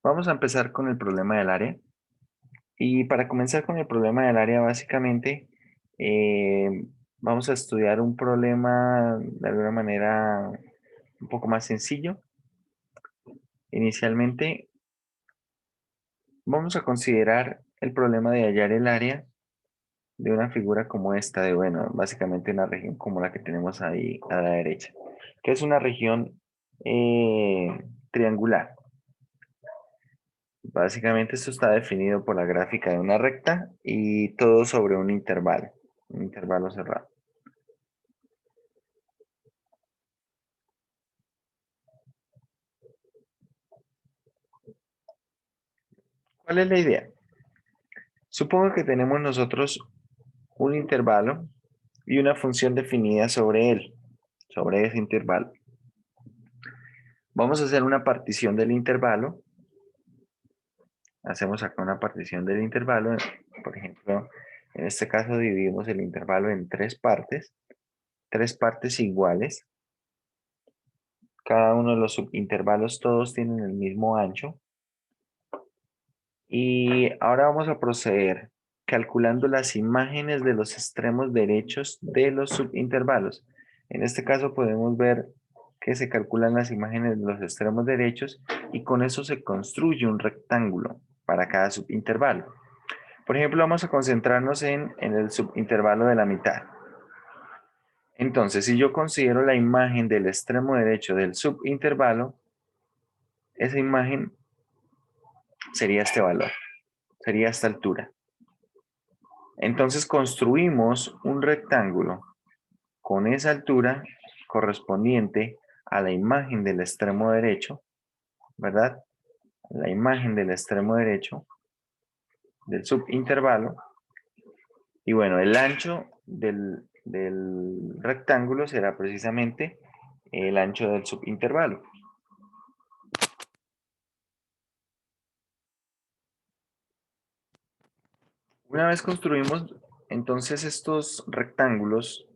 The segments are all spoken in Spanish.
Vamos a empezar con el problema del área. Y para comenzar con el problema del área, básicamente, eh, vamos a estudiar un problema de alguna manera un poco más sencillo. Inicialmente, vamos a considerar el problema de hallar el área de una figura como esta, de, bueno, básicamente una región como la que tenemos ahí a la derecha, que es una región triangular. Básicamente esto está definido por la gráfica de una recta y todo sobre un intervalo cerrado. ¿Cuál es la idea? Supongo que tenemos nosotros un intervalo y una función definida sobre él, sobre ese intervalo. Vamos a hacer una partición del intervalo. Hacemos acá una partición del intervalo. Por ejemplo, en este caso dividimos el intervalo en tres partes iguales. Cada uno de los subintervalos todos tienen el mismo ancho. Y ahora vamos a proceder calculando las imágenes de los extremos derechos de los subintervalos. En este caso podemos ver que se calculan las imágenes de los extremos derechos y con eso se construye un rectángulo para cada subintervalo. Por ejemplo, vamos a concentrarnos en el subintervalo de la mitad. Entonces, si yo considero la imagen del extremo derecho del subintervalo, esa imagen sería este valor, sería esta altura. Entonces construimos un rectángulo con esa altura correspondiente a la imagen del extremo derecho, ¿verdad? La imagen del extremo derecho del subintervalo. Y bueno, el ancho del rectángulo será precisamente el ancho del subintervalo. Una vez construimos entonces estos rectángulos,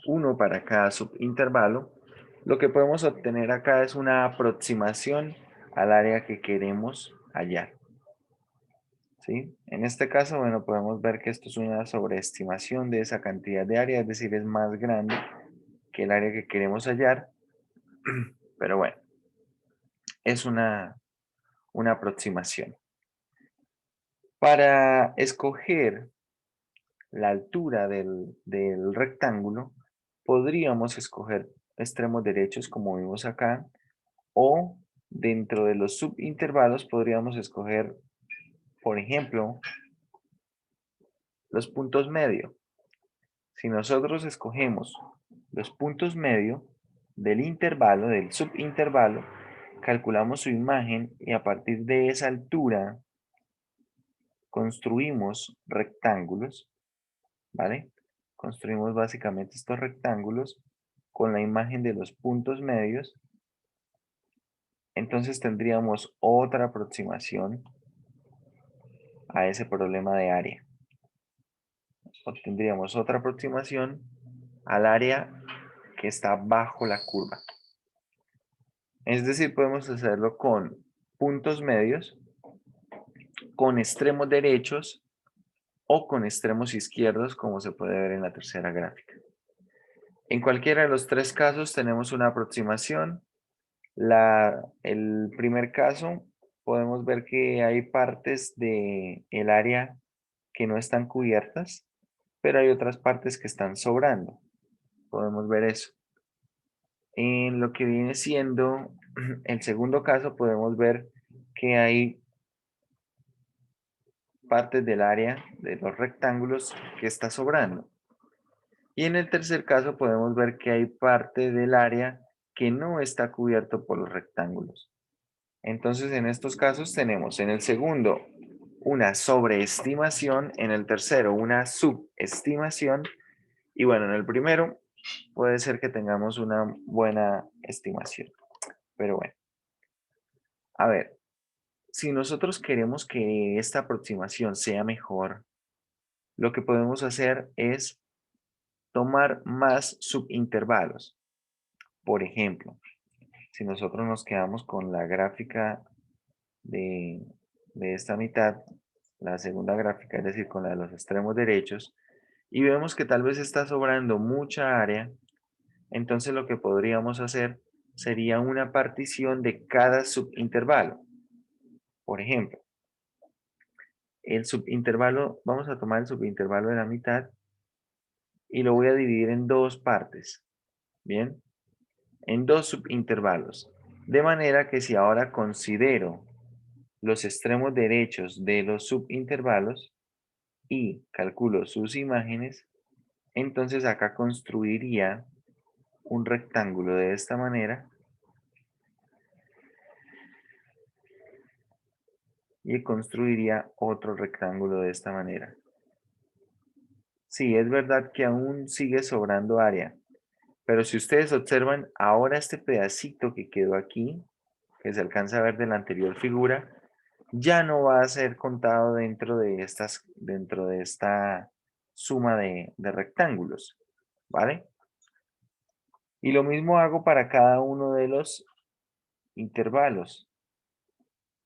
uno para cada subintervalo, lo que podemos obtener acá es una aproximación al área que queremos hallar. ¿Sí? En este caso, bueno, podemos ver que esto es una sobreestimación de esa cantidad de área, es decir, es más grande que el área que queremos hallar, pero bueno, es una aproximación. Para escoger la altura del rectángulo, podríamos escoger extremos derechos como vimos acá, o dentro de los subintervalos podríamos escoger, por ejemplo, los puntos medio. Si nosotros escogemos los puntos medio del intervalo, del subintervalo, calculamos su imagen y a partir de esa altura construimos rectángulos, ¿vale? Construimos básicamente estos rectángulos con la imagen de los puntos medios. Entonces tendríamos otra aproximación a ese problema de área. Obtendríamos otra aproximación al área que está bajo la curva. Es decir, podemos hacerlo con puntos medios, con extremos derechos o con extremos izquierdos, como se puede ver en la tercera gráfica. En cualquiera de los tres casos tenemos una aproximación. El primer caso, podemos ver que hay partes del área que no están cubiertas, pero hay otras partes que están sobrando. Podemos ver eso. En lo que viene siendo el segundo caso, podemos ver que hay partes del área de los rectángulos que está sobrando. Y en el tercer caso podemos ver que hay parte del área que no está cubierto por los rectángulos. Entonces en estos casos tenemos en el segundo una sobreestimación, en el tercero una subestimación y bueno, en el primero puede ser que tengamos una buena estimación. Pero bueno, a ver, si nosotros queremos que esta aproximación sea mejor, lo que podemos hacer es tomar más subintervalos. Por ejemplo, si nosotros nos quedamos con la gráfica de, de esta mitad, la segunda gráfica, es decir, con la de los extremos derechos, y vemos que tal vez está sobrando mucha área, entonces lo que podríamos hacer sería una partición de cada subintervalo. Por ejemplo, el subintervalo, vamos a tomar el subintervalo de la mitad y lo voy a dividir en dos partes, ¿bien? En dos subintervalos. De manera que si ahora considero los extremos derechos de los subintervalos y calculo sus imágenes, entonces acá construiría un rectángulo de esta manera y construiría otro rectángulo de esta manera. Sí, es verdad que aún sigue sobrando área, pero si ustedes observan, ahora este pedacito que quedó aquí, que se alcanza a ver de la anterior figura, ya no va a ser contado dentro de esta suma de rectángulos, ¿vale? Y lo mismo hago para cada uno de los intervalos.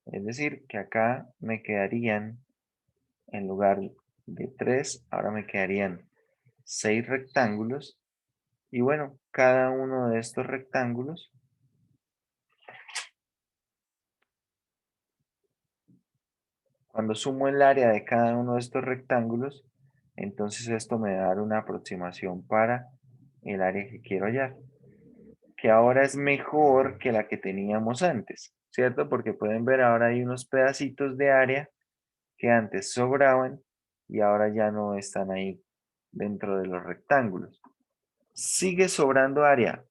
Es decir, que acá me quedarían, en lugar de 3, ahora me quedarían 6 rectángulos. Y bueno, cada uno de estos rectángulos, cuando sumo el área de cada uno de estos rectángulos, entonces esto me va a dar una aproximación para el área que quiero hallar, que ahora es mejor que la que teníamos antes, ¿cierto? Porque pueden ver ahora hay unos pedacitos de área que antes sobraban y ahora ya no están ahí dentro de los rectángulos. Sigue sobrando área,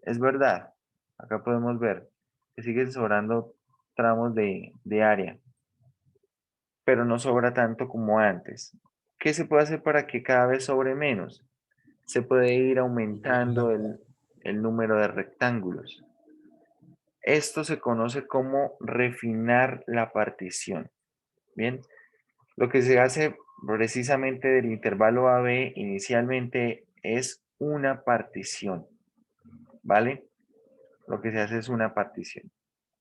es verdad. Acá podemos ver que siguen sobrando tramos de área, pero no sobra tanto como antes. ¿Qué se puede hacer para que cada vez sobre menos? Se puede ir aumentando el número de rectángulos. Esto se conoce como refinar la partición. Bien, lo que se hace precisamente del intervalo AB inicialmente es una partición, ¿vale? Lo que se hace es una partición.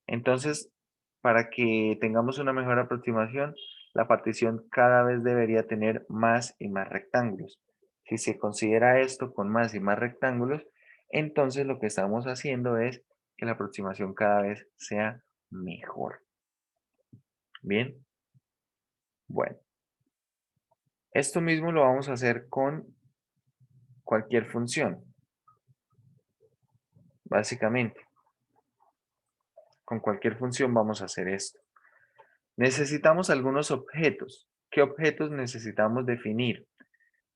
Entonces, para que tengamos una mejor aproximación, la partición cada vez debería tener más y más rectángulos. Si se considera esto con más y más rectángulos, entonces lo que estamos haciendo es que la aproximación cada vez sea mejor. Bien, bueno, esto mismo lo vamos a hacer con cualquier función, básicamente. Con cualquier función vamos a hacer esto. Necesitamos algunos objetos. ¿Qué objetos necesitamos definir?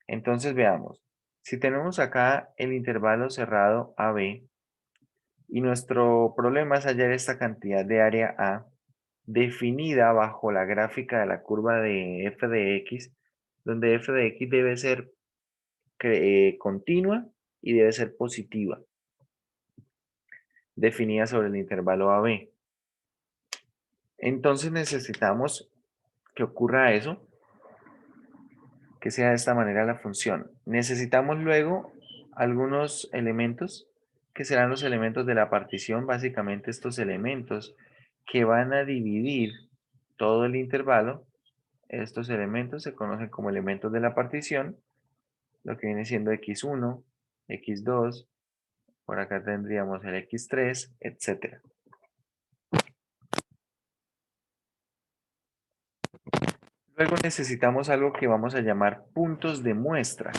Entonces veamos. Si tenemos acá el intervalo cerrado AB y nuestro problema es hallar esta cantidad de área A definida bajo la gráfica de la curva de f de x, donde f de x debe ser continua y debe ser positiva, definida sobre el intervalo AB. Entonces necesitamos que ocurra eso, que sea de esta manera la función. Necesitamos luego algunos elementos que serán los elementos de la partición, básicamente estos elementos que van a dividir todo el intervalo. Estos elementos se conocen como elementos de la partición, lo que viene siendo x1, x2, por acá tendríamos el x3, etc. Luego necesitamos algo que vamos a llamar puntos de muestra.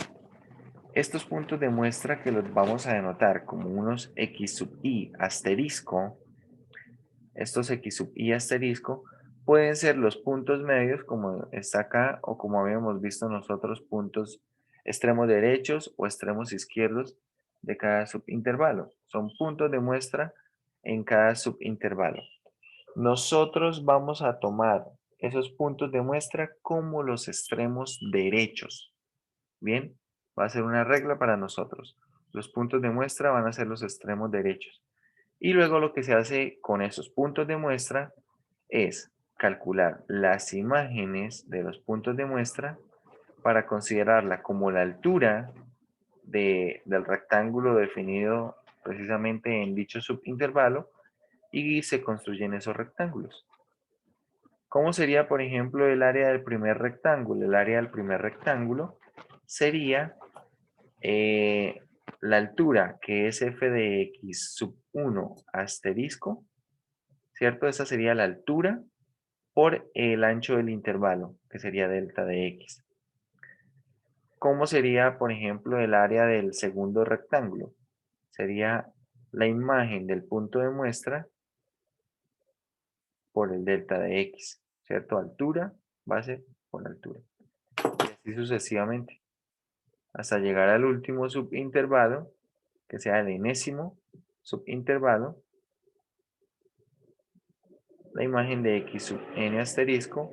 Estos puntos de muestra que los vamos a denotar como unos x sub i asterisco, estos x sub i asterisco pueden ser los puntos medios como está acá o como habíamos visto nosotros puntos extremos derechos o extremos izquierdos de cada subintervalo. Son puntos de muestra en cada subintervalo. Nosotros vamos a tomar esos puntos de muestra como los extremos derechos. Bien, va a ser una regla para nosotros. Los puntos de muestra van a ser los extremos derechos. Y luego lo que se hace con esos puntos de muestra es calcular las imágenes de los puntos de muestra para considerarla como la altura del rectángulo definido precisamente en dicho subintervalo y se construyen esos rectángulos. ¿Cómo sería, por ejemplo, el área del primer rectángulo? El área del primer rectángulo sería la altura, que es f de x sub 1 asterisco, ¿cierto? Esa sería la altura por el ancho del intervalo, que sería delta de x. ¿Cómo sería, por ejemplo, el área del segundo rectángulo? Sería la imagen del punto de muestra por el delta de x, ¿cierto? Altura, base por altura. Y así sucesivamente, hasta llegar al último subintervalo, que sea el enésimo subintervalo, la imagen de x sub n asterisco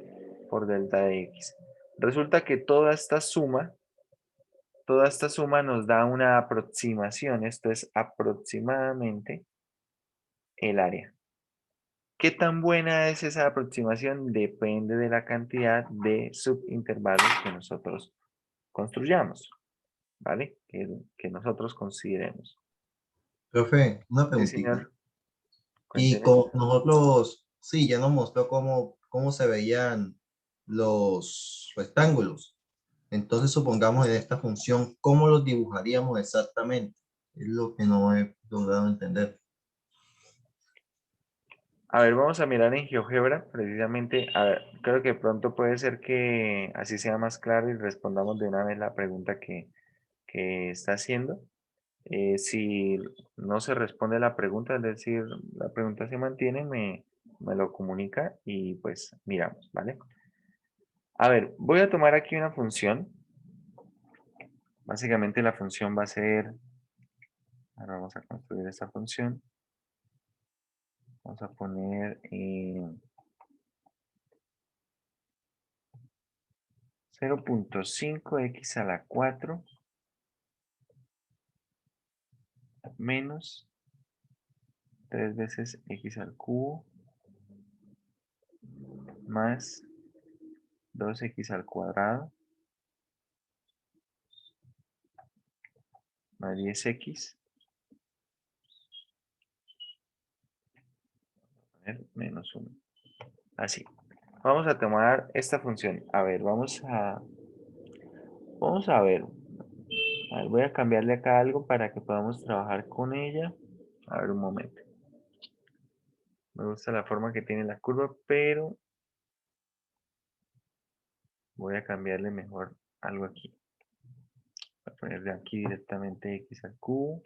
por delta de x. Resulta que toda esta suma nos da una aproximación, esto es aproximadamente el área. ¿Qué tan buena es esa aproximación? Depende de la cantidad de subintervalos que nosotros construyamos, ¿vale? Que nosotros consideremos. Profe, una Sí, preguntita. señor. Y Cuénteme. con nosotros, sí, ya nos mostró cómo se veían los rectángulos. Entonces, supongamos en esta función, ¿cómo los dibujaríamos exactamente? Es lo que no he logrado entender. A ver, vamos a mirar en GeoGebra, precisamente. A ver, creo que pronto puede ser que así sea más claro y respondamos de una vez la pregunta que está haciendo. Si no se responde la pregunta, es decir, la pregunta se mantiene, me lo comunica y pues miramos, ¿vale? A ver, voy a tomar aquí una función. Básicamente la función va a ser, ahora vamos a construir esta función. Vamos a poner 0.5x a la 4 menos 3 veces x al cubo más 2x al cuadrado más 10x menos 1. Así. Vamos a tomar esta función. A ver, vamos a ver. A ver, voy a cambiarle acá algo para que podamos trabajar con ella. A ver, un momento. Me gusta la forma que tiene la curva, pero voy a cambiarle mejor algo aquí. Voy a ponerle aquí directamente x al cubo.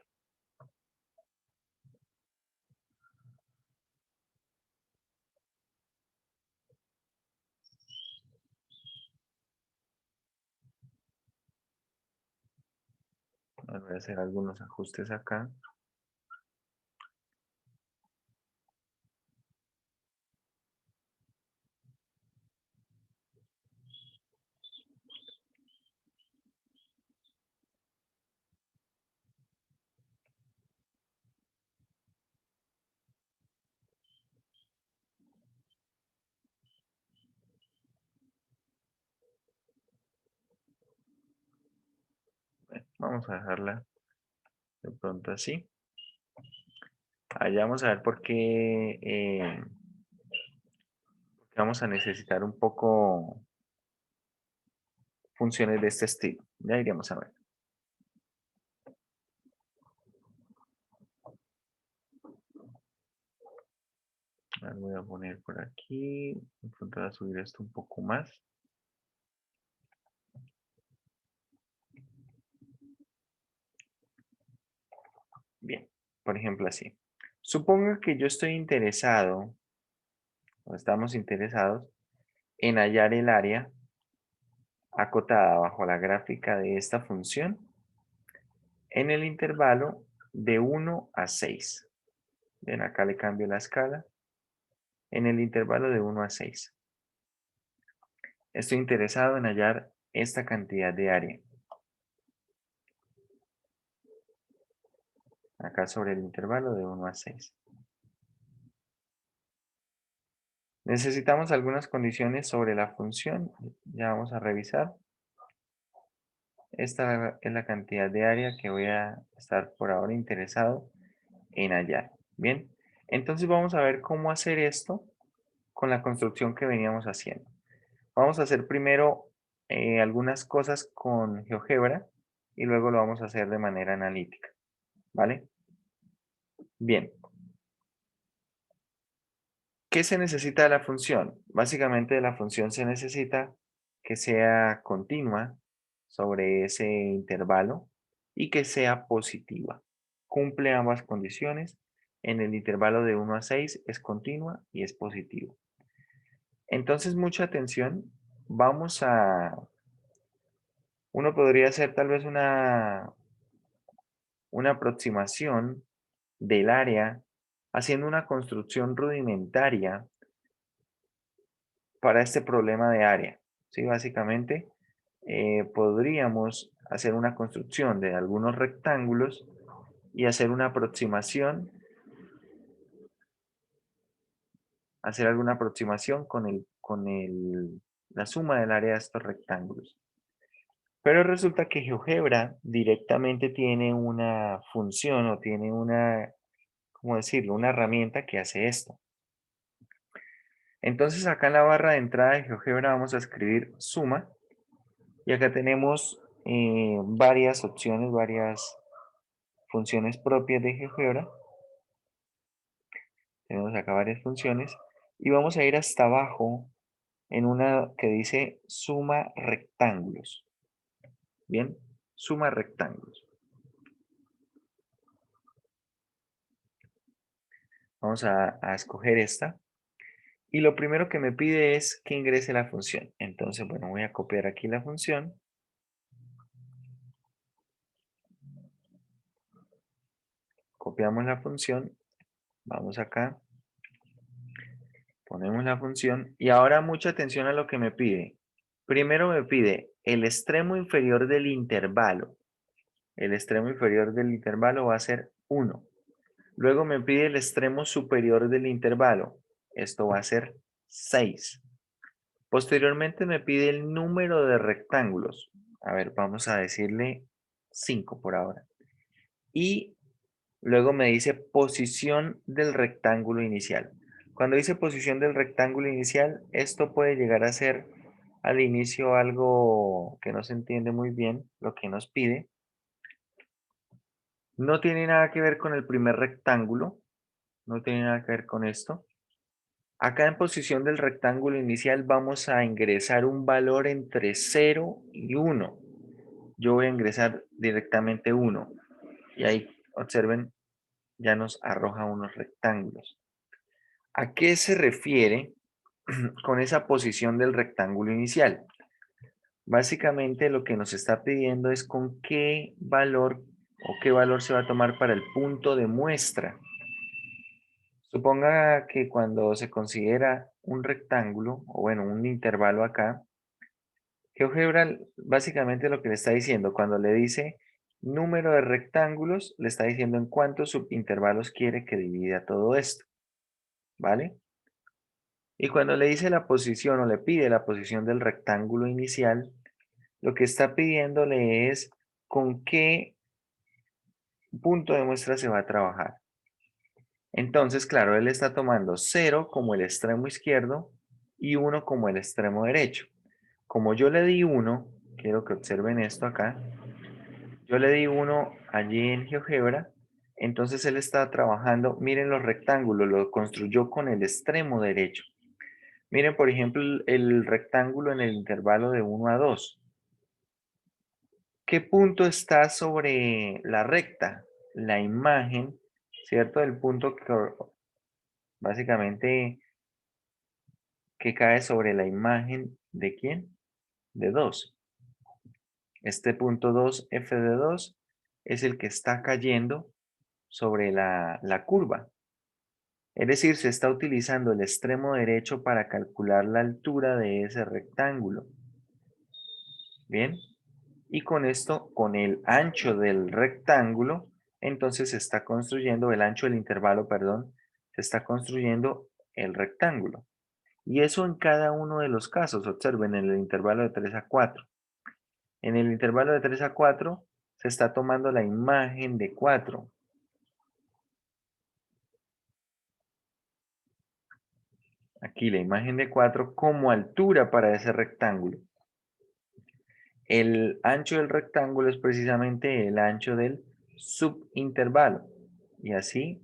Voy a hacer algunos ajustes acá. Vamos a dejarla de pronto así. Allá vamos a ver por qué vamos a necesitar un poco funciones de este estilo. Ya iríamos a ver. Voy a poner por aquí. Voy a subir esto un poco más. Bien, por ejemplo así. Supongo que yo estoy interesado, o estamos interesados, en hallar el área acotada bajo la gráfica de esta función en el intervalo de 1 a 6. Ven, acá le cambio la escala. En el intervalo de 1 a 6. Estoy interesado en hallar esta cantidad de área. Acá sobre el intervalo de 1 a 6. Necesitamos algunas condiciones sobre la función. Ya vamos a revisar. Esta es la cantidad de área que voy a estar por ahora interesado en hallar. Bien, entonces vamos a ver cómo hacer esto con la construcción que veníamos haciendo. Vamos a hacer primero algunas cosas con GeoGebra y luego lo vamos a hacer de manera analítica, ¿vale? Bien. ¿Qué se necesita de la función? Básicamente de la función se necesita que sea continua sobre ese intervalo y que sea positiva. Cumple ambas condiciones. En el intervalo de 1 a 6 es continua y es positiva. Entonces, mucha atención. Uno podría hacer tal vez una aproximación del área haciendo una construcción rudimentaria para este problema de área. ¿Sí? Básicamente, podríamos hacer una construcción de algunos rectángulos y hacer una aproximación, hacer alguna aproximación con la suma del área de estos rectángulos. Pero resulta que GeoGebra directamente tiene una función o tiene una, ¿cómo decirlo? Una herramienta que hace esto. Entonces acá en la barra de entrada de GeoGebra vamos a escribir suma y acá tenemos varias opciones, varias funciones propias de GeoGebra. Tenemos acá varias funciones y vamos a ir hasta abajo en una que dice suma rectángulos. Bien, suma rectángulos. Vamos a escoger esta. Y lo primero que me pide es que ingrese la función. Entonces, bueno, voy a copiar aquí la función. Copiamos la función. Vamos acá. Ponemos la función. Y ahora mucha atención a lo que me pide. Primero me pide el extremo inferior del intervalo. El extremo inferior del intervalo va a ser 1. Luego me pide el extremo superior del intervalo. Esto va a ser 6. Posteriormente me pide el número de rectángulos. A ver, vamos a decirle 5 por ahora. Y luego me dice posición del rectángulo inicial. Cuando dice posición del rectángulo inicial, esto puede llegar a ser al inicio algo que no se entiende muy bien, lo que nos pide. No tiene nada que ver con el primer rectángulo, no tiene nada que ver con esto. Acá en posición del rectángulo inicial vamos a ingresar un valor entre 0 y 1. Yo voy a ingresar directamente 1. Y ahí, observen, ya nos arroja unos rectángulos. ¿A qué se refiere con esa posición del rectángulo inicial? Básicamente lo que nos está pidiendo es con qué valor o qué valor se va a tomar para el punto de muestra. Suponga que cuando se considera un rectángulo, o bueno, un intervalo acá, GeoGebra básicamente lo que le está diciendo, cuando le dice número de rectángulos, le está diciendo en cuántos subintervalos quiere que divida todo esto, ¿vale? Y cuando le dice la posición o le pide la posición del rectángulo inicial, lo que está pidiéndole es con qué punto de muestra se va a trabajar. Entonces, claro, él está tomando 0 como el extremo izquierdo y 1 como el extremo derecho. Como yo le di 1, quiero que observen esto acá, yo le di 1 allí en GeoGebra, entonces él está trabajando, miren los rectángulos, lo construyó con el extremo derecho. Miren, por ejemplo, el rectángulo en el intervalo de 1 a 2. ¿Qué punto está sobre la recta? La imagen, ¿cierto? El punto que básicamente que cae sobre la imagen de quién? De 2. Este punto 2, f de 2, es el que está cayendo sobre la curva. Es decir, se está utilizando el extremo derecho para calcular la altura de ese rectángulo. Bien. Y con esto, con el ancho del rectángulo, entonces se está construyendo, el ancho del intervalo, perdón, se está construyendo el rectángulo. Y eso en cada uno de los casos, observen, en el intervalo de 3 a 4. En el intervalo de 3 a 4 se está tomando la imagen de 4. aquí la imagen de 4 como altura para ese rectángulo. El ancho del rectángulo es precisamente el ancho del subintervalo. Y así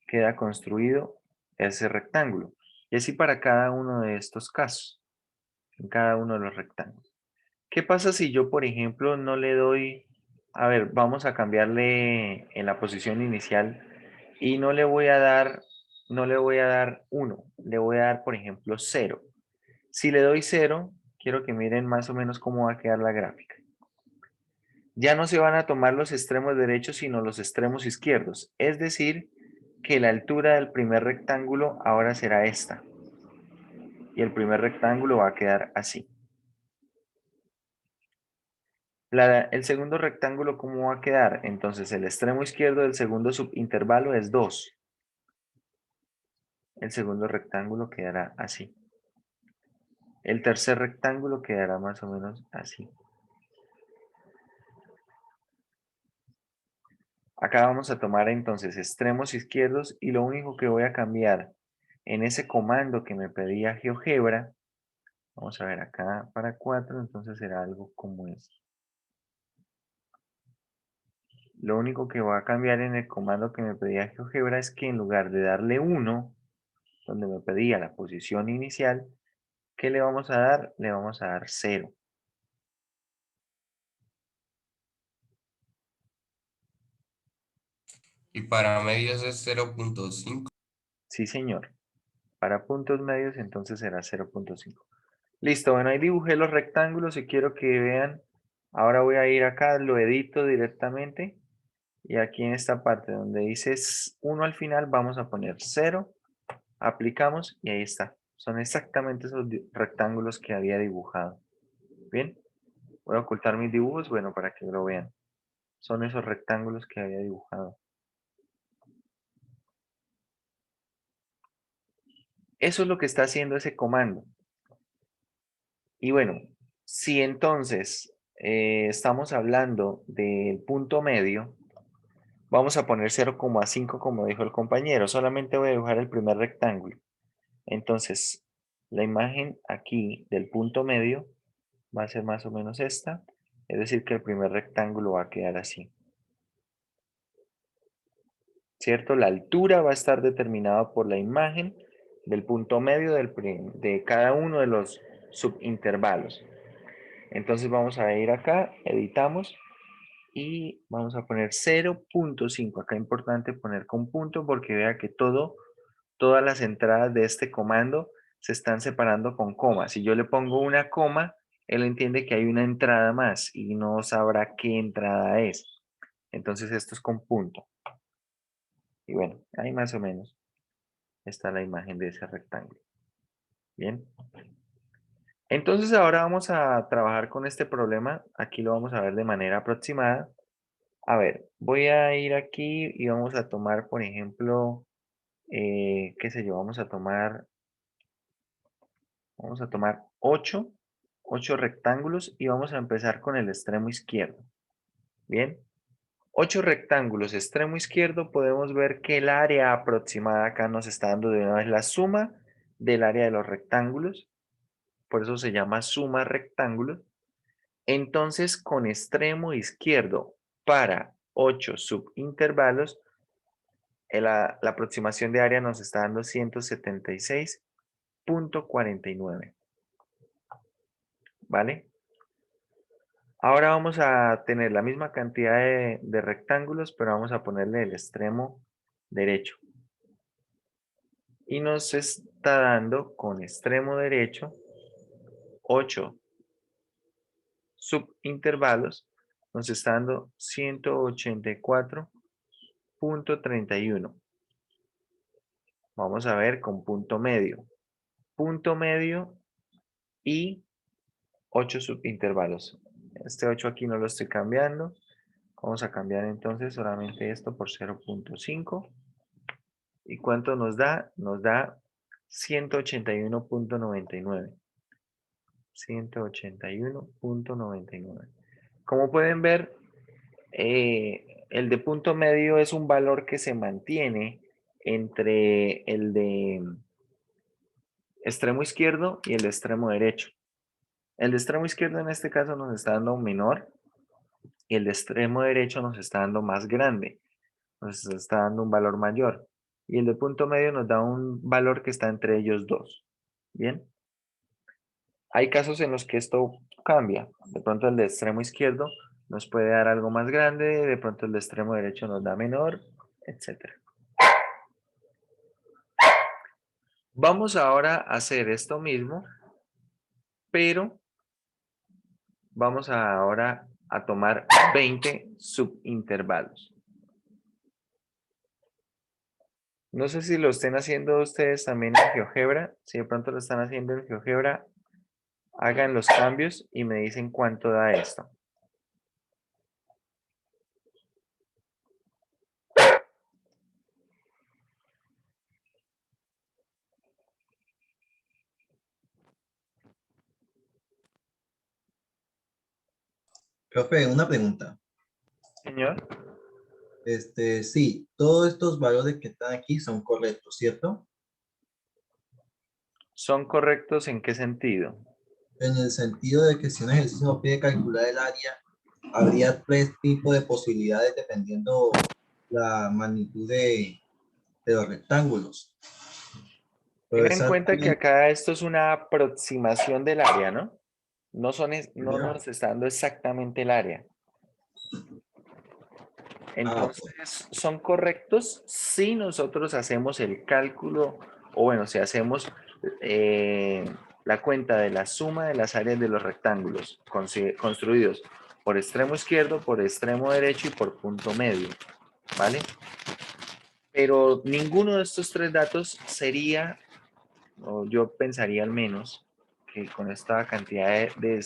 queda construido ese rectángulo. Y así para cada uno de estos casos, en cada uno de los rectángulos. ¿Qué pasa si yo, por ejemplo, no le doy, a ver, vamos a cambiarle en la posición inicial y no le voy a dar, 1, le voy a dar, por ejemplo, 0. Si le doy 0, quiero que miren más o menos cómo va a quedar la gráfica. Ya no se van a tomar los extremos derechos, sino los extremos izquierdos. Es decir, que la altura del primer rectángulo ahora será esta. Y el primer rectángulo va a quedar así. El segundo rectángulo, ¿cómo va a quedar? Entonces, el extremo izquierdo del segundo subintervalo es 2. El segundo rectángulo quedará así. El tercer rectángulo quedará más o menos así. Acá vamos a tomar entonces extremos izquierdos y lo único que voy a cambiar en ese comando que me pedía GeoGebra, vamos a ver acá para 4, entonces será algo como esto. Lo único que voy a cambiar en el comando que me pedía GeoGebra es que en lugar de darle 1, donde me pedía la posición inicial, ¿qué le vamos a dar? Le vamos a dar 0. Y para medios es 0.5. Sí, señor. Para puntos medios entonces será 0.5. Listo, bueno, ahí dibujé los rectángulos y quiero que vean. Ahora voy a ir acá, lo edito directamente. Y aquí en esta parte donde dice 1 al final vamos a poner 0. Aplicamos y ahí está. Son exactamente esos rectángulos que había dibujado. Bien, voy a ocultar mis dibujos, bueno, para que lo vean. Son esos rectángulos que había dibujado. Eso es lo que está haciendo ese comando. Y bueno, si entonces estamos hablando del punto medio, vamos a poner 0,5 como dijo el compañero. Solamente voy a dibujar el primer rectángulo. Entonces, la imagen aquí del punto medio va a ser más o menos esta. Es decir, que el primer rectángulo va a quedar así. ¿Cierto? La altura va a estar determinada por la imagen del punto medio de cada uno de los subintervalos. Entonces vamos a ir acá, editamos y vamos a poner 0.5. Acá es importante poner con punto porque vea que todas las entradas de este comando se están separando con coma. Si yo le pongo una coma, él entiende que hay una entrada más y no sabrá qué entrada es. Entonces esto es con punto. Y bueno, ahí más o menos está la imagen de ese rectángulo. Bien. Entonces ahora vamos a trabajar con este problema. Aquí lo vamos a ver de manera aproximada. A ver, voy a ir aquí y vamos a tomar, por ejemplo, qué sé yo, vamos a tomar 8 rectángulos y vamos a empezar con el extremo izquierdo. Bien, 8 rectángulos, extremo izquierdo, podemos ver que el área aproximada acá nos está dando de una vez la suma del área de los rectángulos, por eso se llama suma rectángulos. Entonces, con extremo izquierdo para 8 subintervalos, la aproximación de área nos está dando 176.49. ¿Vale? Ahora vamos a tener la misma cantidad de rectángulos, pero vamos a ponerle el extremo derecho. Y nos está dando con extremo derecho 8 subintervalos, nos está dando 184.31. Vamos a ver con punto medio. Punto medio y 8 subintervalos. Este 8 aquí no lo estoy cambiando. Vamos a cambiar entonces solamente esto por 0.5. ¿Y cuánto nos da? Nos da 181.99. 181.99. Como pueden ver, el de punto medio es un valor que se mantiene entre el de extremo izquierdo y el de extremo derecho. El de extremo izquierdo en este caso nos está dando un menor y el de extremo derecho nos está dando más grande, nos está dando un valor mayor. Y el de punto medio nos da un valor que está entre ellos dos. Bien. Hay casos en los que esto cambia. De pronto el de extremo izquierdo nos puede dar algo más grande, de pronto el de extremo derecho nos da menor, etc. Vamos ahora a hacer esto mismo, pero vamos ahora a tomar 20 subintervalos. No sé si lo estén haciendo ustedes también en GeoGebra. Si de pronto lo están haciendo en GeoGebra, hagan los cambios y me dicen cuánto da esto. Profe, una pregunta. Señor, Sí, todos estos valores que están aquí son correctos, ¿cierto? ¿son correctos en qué sentido? En el sentido de que si un ejercicio nos pide calcular el área, habría tres tipos de posibilidades dependiendo la magnitud de los rectángulos. Pero Tengan en cuenta que exactamente, acá esto es una aproximación del área, ¿no? No ¿ya? nos está dando exactamente el área. Ok. Entonces, ¿son correctos si nosotros hacemos el cálculo, o bueno, si hacemos la cuenta de la suma de las áreas de los rectángulos construidos por extremo izquierdo, por extremo derecho y por punto medio, ¿vale? Pero ninguno de estos tres datos sería, o yo pensaría al menos, que con esta cantidad de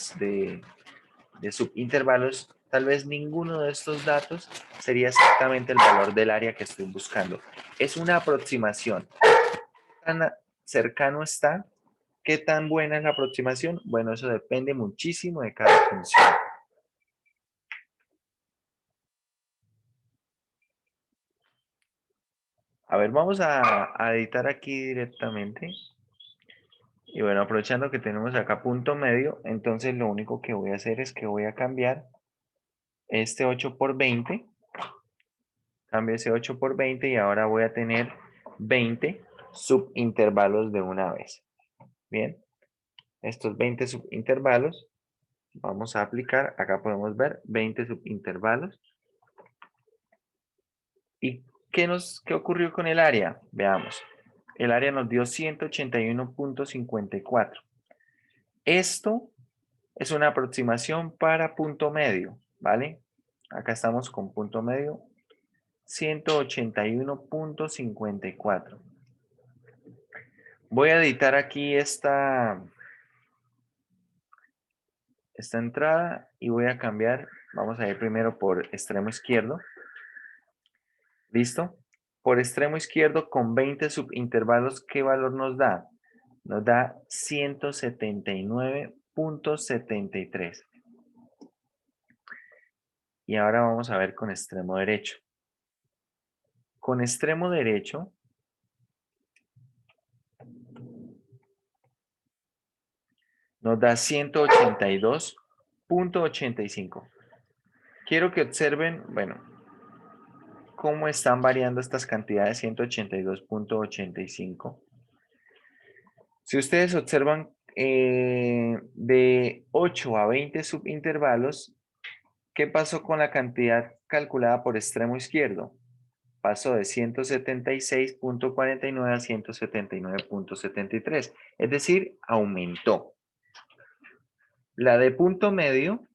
subintervalos, tal vez ninguno de estos datos sería exactamente el valor del área que estoy buscando. Es una aproximación. ¿Qué tan cercano está? ¿Qué tan buena es la aproximación? Bueno, eso depende muchísimo de cada función. A ver, vamos a editar aquí directamente. Y bueno, aprovechando que tenemos acá punto medio, entonces lo único que voy a hacer es que voy a cambiar este 8 por 20. Cambio ese 8 por 20 y ahora voy a tener 20 subintervalos de una vez. Bien, estos 20 subintervalos vamos a aplicar. Acá podemos ver 20 subintervalos. ¿Y qué ocurrió con el área? Veamos. El área nos dio 181.54. Esto es una aproximación para punto medio, ¿vale? Acá estamos con punto medio 181.54. Voy a editar aquí esta entrada y voy a cambiar. Vamos a ir primero por extremo izquierdo. ¿Listo? Por extremo izquierdo con 20 subintervalos, ¿qué valor nos da? Nos da 179.73. Y ahora vamos a ver con extremo derecho. Con extremo derecho nos da 182.85. Quiero que observen, bueno, cómo están variando estas cantidades 182.85. Si ustedes observan de 8 a 20 subintervalos, ¿qué pasó con la cantidad calculada por extremo izquierdo? Pasó de 176.49 a 179.73, es decir, aumentó. La de punto medio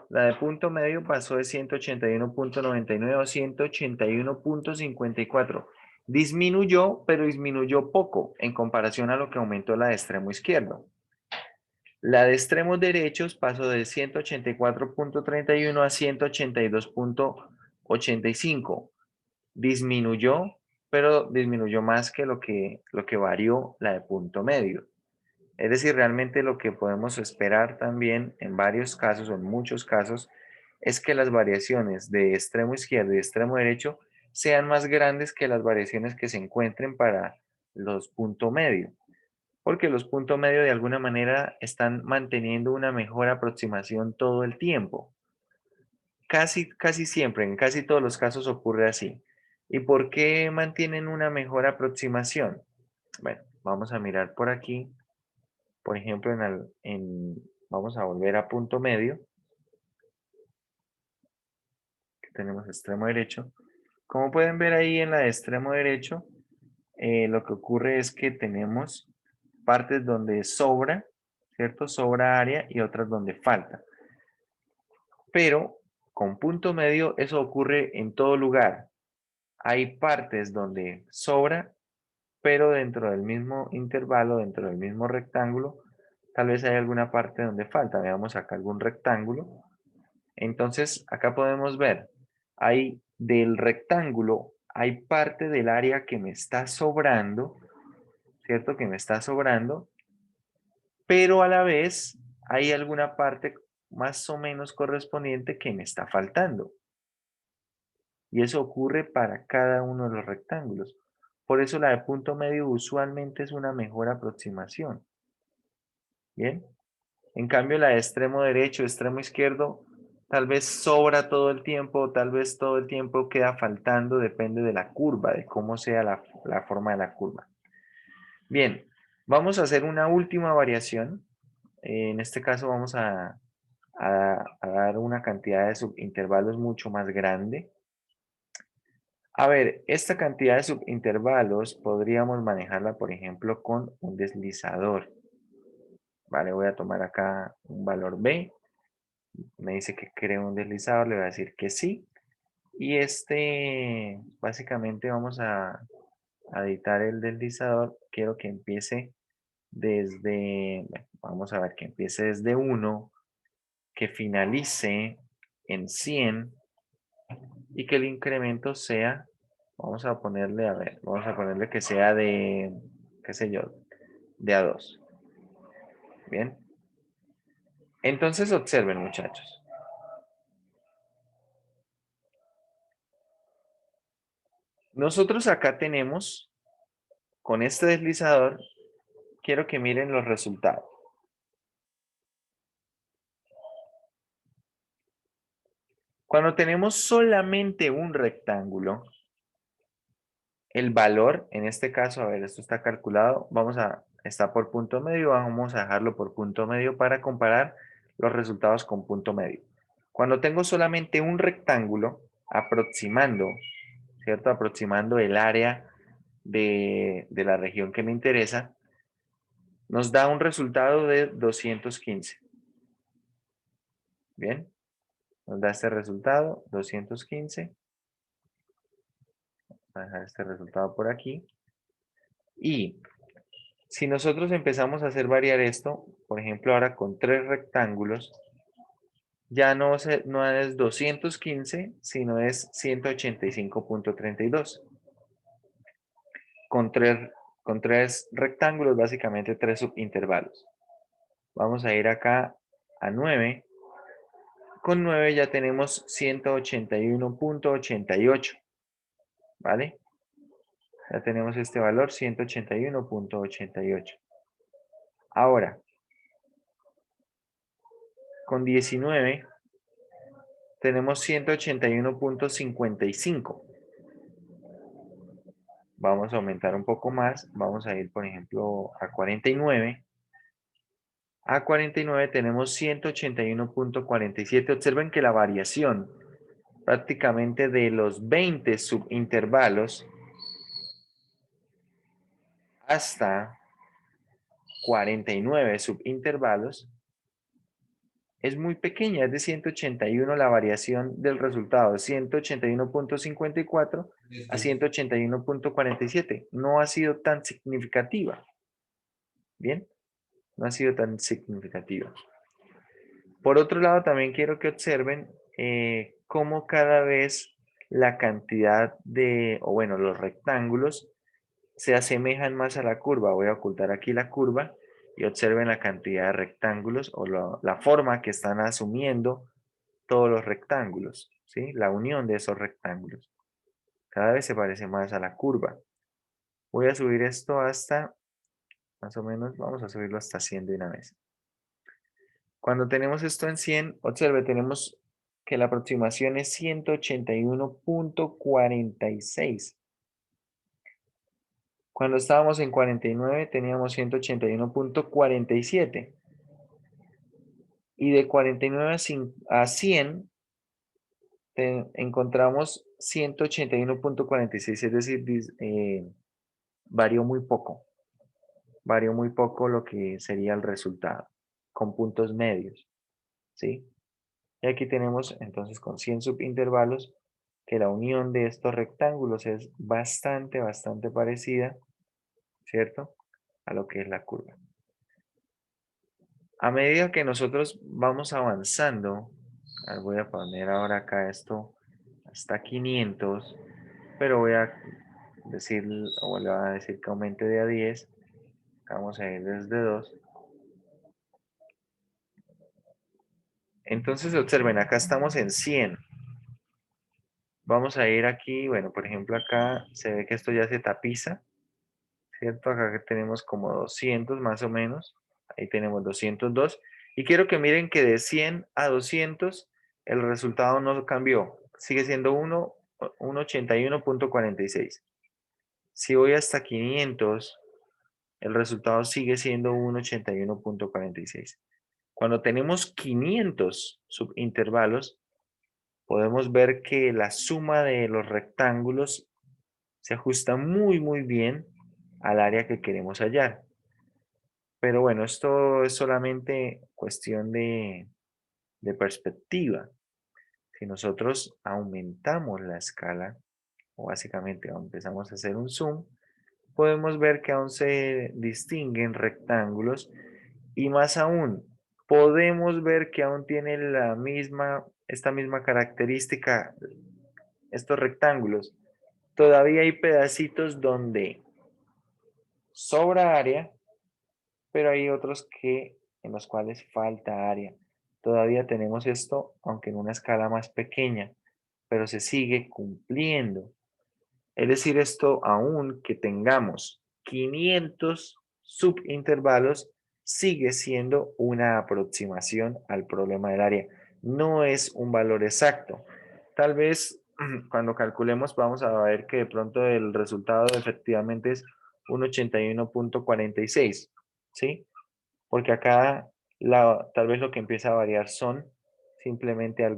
pasó de 181.99 a 181.54. Disminuyó, pero disminuyó poco en comparación a lo que aumentó la de extremo izquierdo. La de extremos derechos pasó de 184.31 a 182.85. Disminuyó, pero disminuyó más que lo que varió la de punto medio. Es decir, realmente lo que podemos esperar también en varios casos o en muchos casos es que las variaciones de extremo izquierdo y extremo derecho sean más grandes que las variaciones que se encuentren para los puntos medio, porque los puntos medio de alguna manera están manteniendo una mejor aproximación todo el tiempo. Casi siempre, en casi todos los casos ocurre así. ¿Y por qué mantienen una mejor aproximación? Bueno, vamos a mirar por aquí. Por ejemplo, vamos a volver a punto medio, que tenemos extremo derecho. Como pueden ver ahí en la de extremo derecho, lo que ocurre es que tenemos partes donde sobra, ¿cierto? Sobra área y otras donde falta. Pero con punto medio eso ocurre en todo lugar. Hay partes donde sobra, pero dentro del mismo intervalo, dentro del mismo rectángulo, tal vez hay alguna parte donde falta. Veamos acá algún rectángulo. Entonces, acá podemos ver, hay del rectángulo, hay parte del área que me está sobrando, ¿cierto? Que me está sobrando, pero a la vez hay alguna parte más o menos correspondiente que me está faltando. Y eso ocurre para cada uno de los rectángulos. Por eso la de punto medio usualmente es una mejor aproximación. ¿Bien? En cambio, la de extremo derecho, extremo izquierdo, tal vez sobra todo el tiempo, tal vez todo el tiempo queda faltando, depende de la curva, de cómo sea la forma de la curva. Bien, vamos a hacer una última variación. En este caso vamos a dar una cantidad de subintervalos mucho más grande. A ver, esta cantidad de subintervalos podríamos manejarla, por ejemplo, con un deslizador. Vale, voy a tomar acá un valor B. Me dice que cree un deslizador, le voy a decir que sí. Y básicamente vamos a editar el deslizador. Quiero que empiece bueno, vamos a ver, que empiece desde 1, que finalice en 100 y que el incremento sea, vamos a ponerle, a ver, vamos a ponerle que sea de, qué sé yo, de a 2. Bien. Entonces observen, muchachos. Nosotros acá tenemos, con este deslizador, quiero que miren los resultados. Cuando tenemos solamente un rectángulo, el valor, en este caso, a ver, esto está calculado, está por punto medio, vamos a dejarlo por punto medio para comparar los resultados con punto medio. Cuando tengo solamente un rectángulo, aproximando, ¿cierto? Aproximando el área de la región que me interesa, nos da un resultado de 215. Bien, nos da este resultado, 215. Voy a dejar este resultado por aquí. Y si nosotros empezamos a hacer variar esto, por ejemplo, ahora con 3 rectángulos, ya no es 215, sino es 185.32. Con 3 rectángulos, básicamente 3 subintervalos. Vamos a ir acá a 9. Con 9 ya tenemos 181.88. ¿Vale? Ya tenemos este valor, 181.88. Ahora, con 19 tenemos 181.55. Vamos a aumentar un poco más. Vamos a ir, por ejemplo, a 49. A 49 tenemos 181.47. Observen que la variación prácticamente de los 20 subintervalos hasta 49 subintervalos es muy pequeña, es de 181 la variación del resultado, de 181.54 a 181.47. No ha sido tan significativa. Bien, no ha sido tan significativa. Por otro lado, también quiero que observen cómo cada vez la cantidad los rectángulos se asemejan más a la curva. Voy a ocultar aquí la curva y observen la cantidad de rectángulos o la forma que están asumiendo todos los rectángulos, ¿sí? La unión de esos rectángulos. Cada vez se parece más a la curva. Voy a subir esto hasta, más o menos, vamos a subirlo hasta 100 de una vez. Cuando tenemos esto en 100, observe, tenemos que la aproximación es 181.46. Cuando estábamos en 49 teníamos 181.47. Y de 49 a 100 encontramos 181.46, es decir, varió muy poco. Varió muy poco lo que sería el resultado, con puntos medios, ¿sí? Y aquí tenemos entonces con 100 subintervalos que la unión de estos rectángulos es bastante parecida, ¿cierto? A lo que es la curva. A medida que nosotros vamos avanzando, voy a poner ahora acá esto hasta 500, pero voy a decir, o le voy a decir que aumente de a 10, vamos a ir desde 2. Entonces observen, acá estamos en 100. Vamos a ir aquí, bueno, por ejemplo acá se ve que esto ya se tapiza, ¿cierto? Acá tenemos como 200 más o menos, ahí tenemos 202. Y quiero que miren que de 100 a 200 el resultado no cambió, sigue siendo 181.46. Si voy hasta 500, el resultado sigue siendo 181.46. Cuando tenemos 500 subintervalos, podemos ver que la suma de los rectángulos se ajusta muy bien al área que queremos hallar. Pero bueno, esto es solamente cuestión de perspectiva. Si nosotros aumentamos la escala, o básicamente empezamos a hacer un zoom, podemos ver que aún se distinguen rectángulos y más aún, podemos ver que aún tiene esta misma característica estos rectángulos. Todavía hay pedacitos donde sobra área, pero hay otros en los cuales falta área. Todavía tenemos esto, aunque en una escala más pequeña, pero se sigue cumpliendo. Es decir, esto aún que tengamos 500 subintervalos, sigue siendo una aproximación al problema del área. No es un valor exacto. Tal vez cuando calculemos vamos a ver que de pronto el resultado efectivamente es un 81.46, ¿sí? Porque acá tal vez lo que empieza a variar son simplemente lo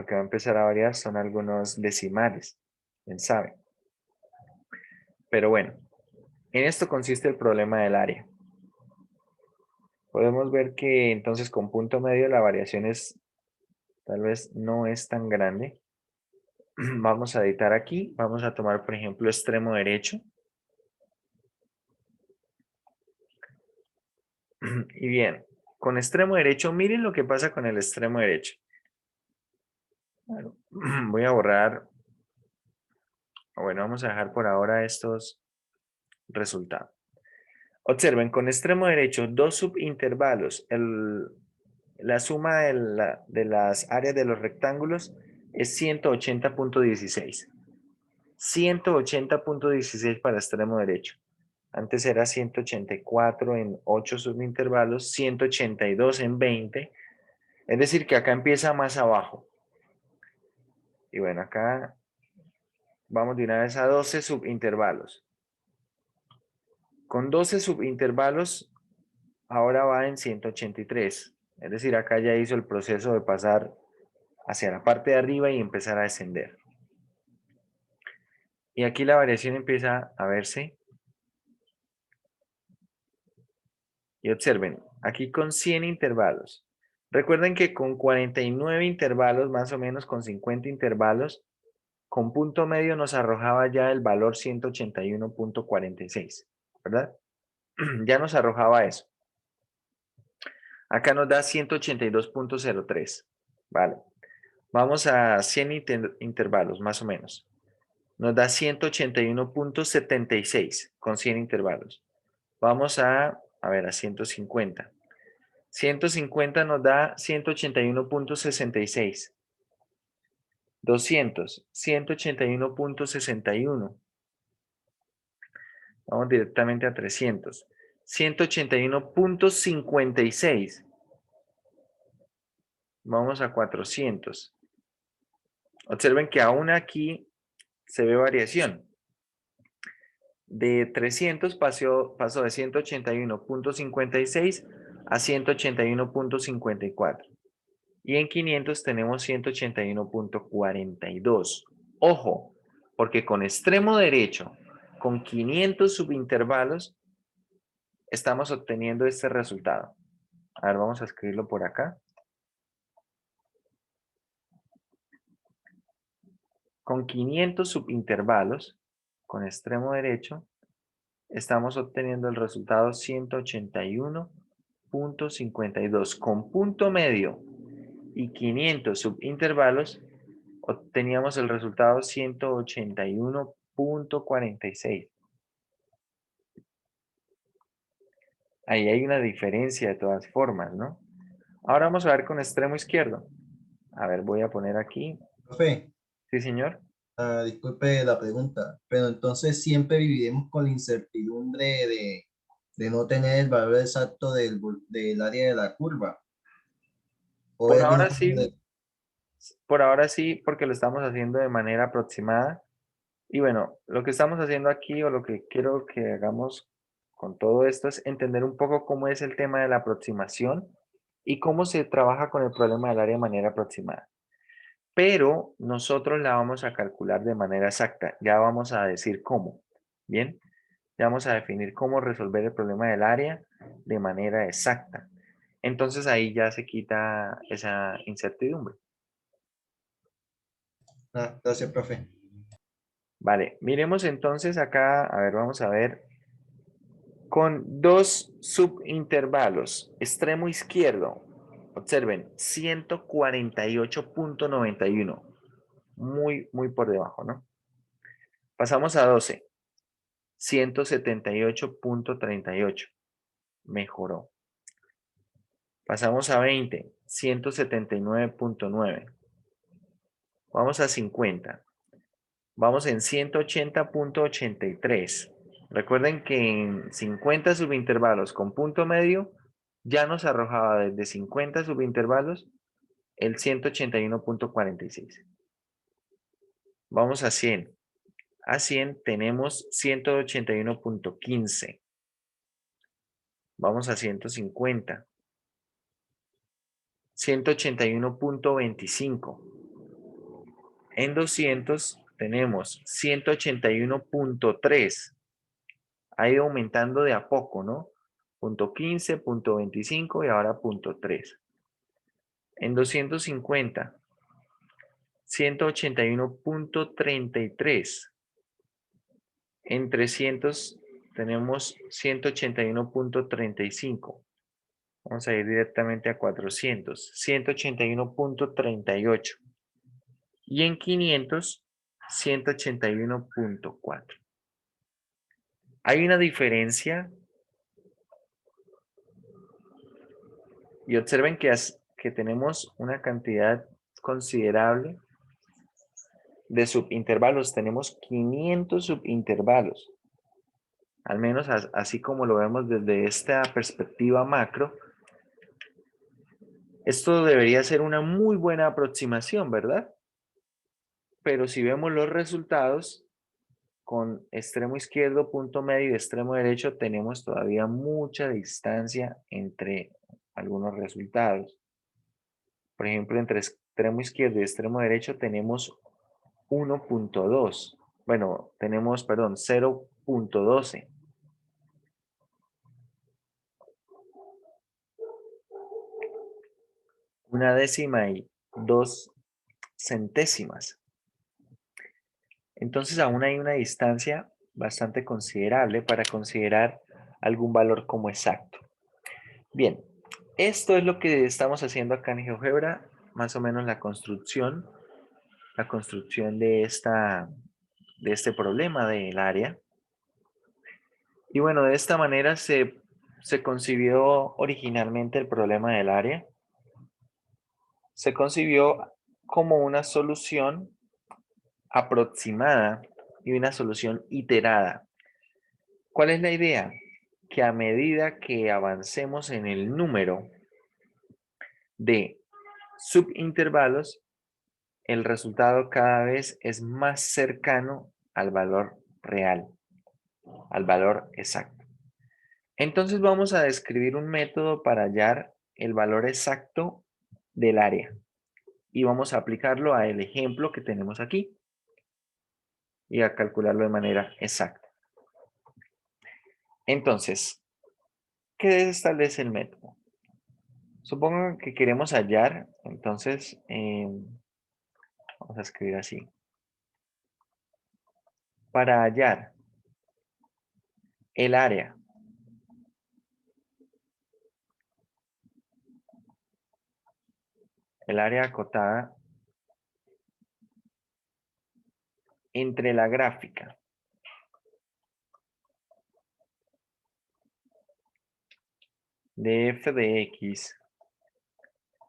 que va a empezar a variar son algunos decimales, quién sabe. Pero bueno, en esto consiste el problema del área. Podemos ver que entonces con punto medio la variación tal vez no es tan grande. Vamos a editar aquí, vamos a tomar por ejemplo extremo derecho. Y bien, con extremo derecho, miren lo que pasa con el extremo derecho. Bueno, voy a borrar, bueno, vamos a dejar por ahora estos resultados. Observen, con extremo derecho, dos subintervalos. La suma de las áreas de los rectángulos es 180.16. 180.16 para extremo derecho. Antes era 184 en 8 subintervalos, 182 en 20. Es decir, que acá empieza más abajo. Y bueno, acá vamos de una vez a 12 subintervalos. Con 12 subintervalos, ahora va en 183. Es decir, acá ya hizo el proceso de pasar hacia la parte de arriba y empezar a descender. Y aquí la variación empieza a verse. Y observen, aquí con 100 intervalos. Recuerden que con 49 intervalos, más o menos con 50 intervalos, con punto medio nos arrojaba ya el valor 181.46, ¿verdad? Ya nos arrojaba eso. Acá nos da 182.03, ¿vale? Vamos a 100 intervalos, más o menos. Nos da 181.76 con 100 intervalos. Vamos a ver, a 150. 150 nos da 181.66. 200, 181.61. Vamos directamente a 300. 181.56. Vamos a 400. Observen que aún aquí se ve variación. De 300 pasó de 181.56 a 181.54. Y en 500 tenemos 181.42. Ojo, porque con extremo derecho, con 500 subintervalos, estamos obteniendo este resultado. A ver, vamos a escribirlo por acá. Con 500 subintervalos, con extremo derecho, estamos obteniendo el resultado 181.52. Con punto medio y 500 subintervalos, obteníamos el resultado 181.46. Ahí hay una diferencia de todas formas, ¿no? Ahora vamos a ver con extremo izquierdo. A ver, voy a poner aquí. Profe, Sí, señor. disculpe la pregunta, pero entonces siempre viviremos con la incertidumbre de no tener el valor exacto del área de la curva. ¿O hay Por alguna ahora forma sí, de... por ahora sí, porque lo estamos haciendo de manera aproximada. Y bueno, lo que estamos haciendo aquí o lo que quiero que hagamos con todo esto es entender un poco cómo es el tema de la aproximación y cómo se trabaja con el problema del área de manera aproximada. Pero nosotros la vamos a calcular de manera exacta. Ya vamos a decir cómo. Bien, ya vamos a definir cómo resolver el problema del área de manera exacta. Entonces ahí ya se quita esa incertidumbre. Ah, gracias, profe. Vale, miremos entonces acá, a ver, vamos a ver, con dos subintervalos, extremo izquierdo, observen, 148.91, muy por debajo, ¿no? Pasamos a 12, 178.38, mejoró. Pasamos a 20, 179.9. Vamos a 50. Vamos en 180.83. Recuerden que en 50 subintervalos con punto medio ya nos arrojaba desde 50 subintervalos el 181.46. Vamos a 100. A 100 tenemos 181.15. Vamos a 150. 181.25. En 200 tenemos 181.3. Ha ido aumentando de a poco, ¿no? Punto 15, punto 25 y ahora punto 3. En 250, 181.33. En 300 tenemos 181.35. Vamos a ir directamente a 400, 181.38. Y en 500, 181.4. Hay una diferencia y observen que tenemos una cantidad considerable de subintervalos. Tenemos 500 subintervalos. Al menos así como lo vemos desde esta perspectiva macro. Esto debería ser una muy buena aproximación, ¿verdad? Pero si vemos los resultados, con extremo izquierdo, punto medio y extremo derecho, tenemos todavía mucha distancia entre algunos resultados. Por ejemplo, entre extremo izquierdo y extremo derecho tenemos 1.2. Bueno, tenemos, perdón, 0.12. Una décima y 2 centésimas. Entonces aún hay una distancia bastante considerable para considerar algún valor como exacto. Bien, esto es lo que estamos haciendo acá en GeoGebra, más o menos la construcción de este problema del área. Y bueno, de esta manera se concibió originalmente el problema del área. Se concibió como una solución aproximada y una solución iterada. ¿Cuál es la idea? Que a medida que avancemos en el número de subintervalos, el resultado cada vez es más cercano al valor real, al valor exacto. Entonces vamos a describir un método para hallar el valor exacto del área y vamos a aplicarlo al ejemplo que tenemos aquí y a calcularlo de manera exacta. Entonces, ¿qué establece el método? Supongo que queremos hallar, entonces vamos a escribir así. Para hallar el área acotada entre la gráfica de f de x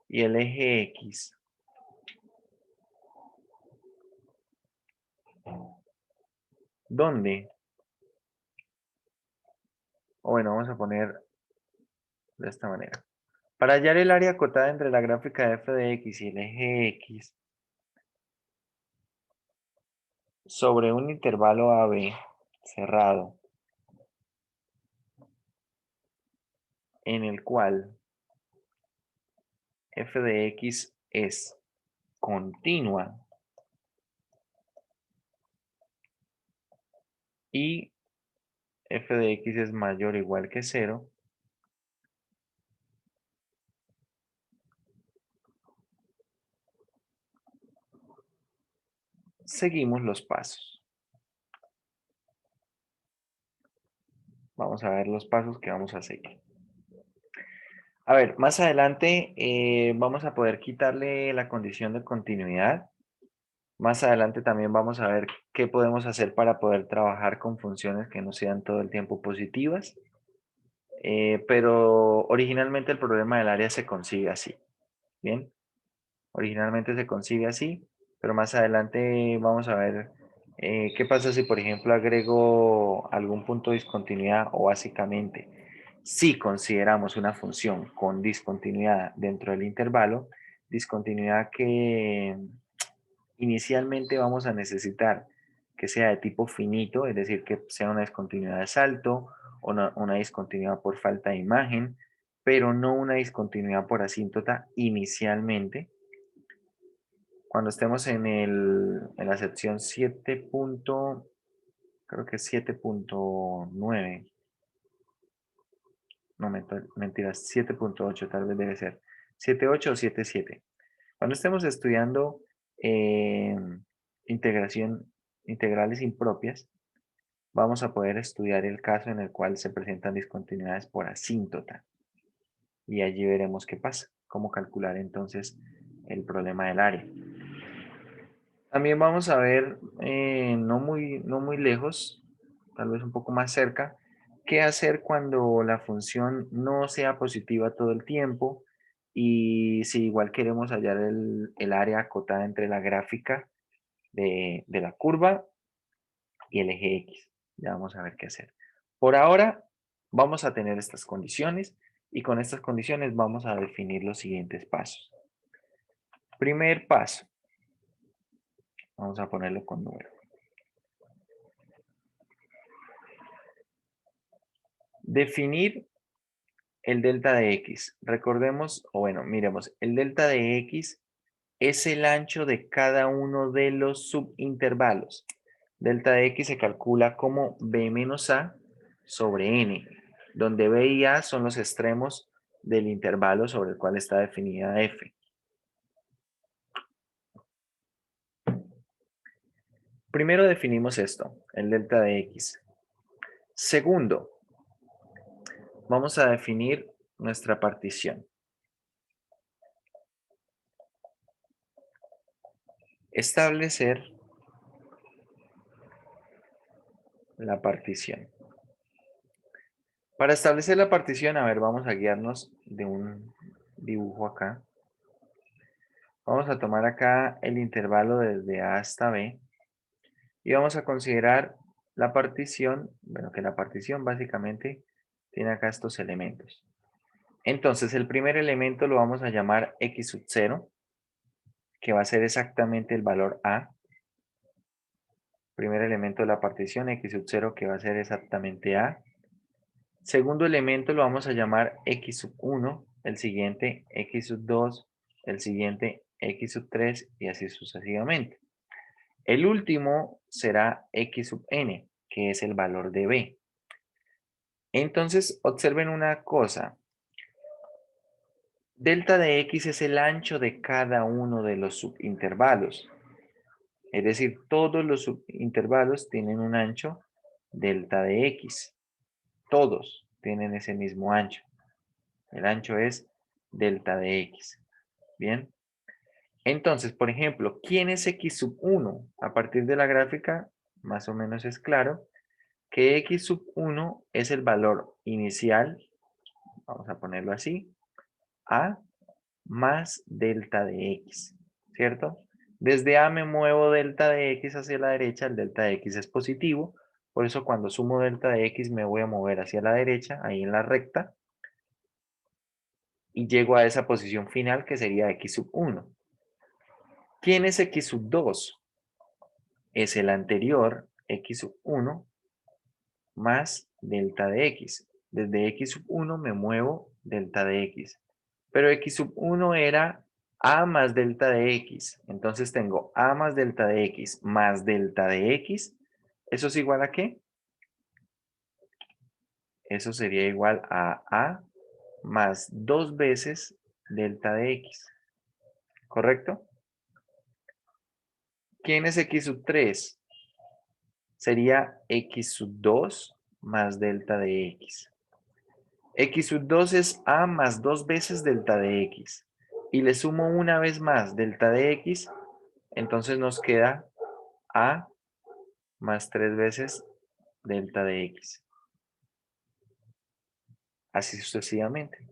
y el eje x donde, o bueno, vamos a poner de esta manera. Para hallar el área acotada entre la gráfica de f de x y el eje x sobre un intervalo AB cerrado en el cual f de x es continua y f de x es mayor o igual que 0, seguimos los pasos. Vamos a ver los pasos que vamos a seguir. A ver, más adelante vamos a poder quitarle la condición de continuidad. Más adelante también vamos a ver qué podemos hacer para poder trabajar con funciones que no sean todo el tiempo positivas. Pero originalmente el problema del área se consigue así. Bien, originalmente se consigue así, pero más adelante vamos a ver qué pasa si, por ejemplo, agrego algún punto de discontinuidad o básicamente si consideramos una función con discontinuidad dentro del intervalo, discontinuidad que inicialmente vamos a necesitar que sea de tipo finito, es decir, que sea una discontinuidad de salto o una discontinuidad por falta de imagen, pero no una discontinuidad por asíntota inicialmente. Cuando estemos en la sección 7. Creo que es 7.9. No, mentiras, 7.8 tal vez debe ser. 7.8 o 7.7. Cuando estemos estudiando integrales impropias, vamos a poder estudiar el caso en el cual se presentan discontinuidades por asíntota. Y allí veremos qué pasa, cómo calcular entonces el problema del área. También vamos a ver, no muy lejos, tal vez un poco más cerca, qué hacer cuando la función no sea positiva todo el tiempo y si igual queremos hallar el área acotada entre la gráfica de la curva y el eje X. Ya vamos a ver qué hacer. Por ahora vamos a tener estas condiciones y con estas condiciones vamos a definir los siguientes pasos. Primer paso. Vamos a ponerlo con número. Definir el delta de x. Recordemos, o bueno, miremos, el delta de x es el ancho de cada uno de los subintervalos. Delta de x se calcula como b menos a sobre n, donde b y a son los extremos del intervalo sobre el cual está definida f. Primero definimos esto, el delta de x. Segundo, vamos a definir nuestra partición. Establecer la partición. Para establecer la partición, a ver, vamos a guiarnos de un dibujo acá. Vamos a tomar acá el intervalo desde A hasta B. y vamos a considerar la partición, bueno, que la partición básicamente tiene acá estos elementos. Entonces, el primer elemento lo vamos a llamar x sub 0, que va a ser exactamente el valor a. Primer elemento de la partición, x sub 0, que va a ser exactamente a. Segundo elemento lo vamos a llamar x sub 1, el siguiente x sub 2, el siguiente x sub 3 y así sucesivamente. El último será x sub n, que es el valor de b. Entonces, observen una cosa. Delta de x es el ancho de cada uno de los subintervalos. Es decir, todos los subintervalos tienen un ancho delta de x. Todos tienen ese mismo ancho. El ancho es delta de x. Bien. Entonces, por ejemplo, ¿quién es x sub 1? A partir de la gráfica, más o menos es claro que x sub 1 es el valor inicial, vamos a ponerlo así, a más delta de x, ¿cierto? Desde a me muevo delta de x hacia la derecha, el delta de x es positivo, por eso cuando sumo delta de x me voy a mover hacia la derecha, ahí en la recta, y llego a esa posición final que sería x sub 1. ¿Quién es x sub 2? Es el anterior, x sub 1, más delta de x. Desde x sub 1 me muevo delta de x. Pero x sub 1 era a más delta de x. Entonces tengo a más delta de x más delta de x. ¿Eso es igual a qué? Eso sería igual a más 2 veces delta de x. ¿Correcto? ¿Quién es x sub 3? Sería x sub 2 más delta de x. X sub 2 es a más 2 veces delta de x. Y le sumo una vez más delta de x, entonces nos queda a más 3 veces delta de x. Así sucesivamente.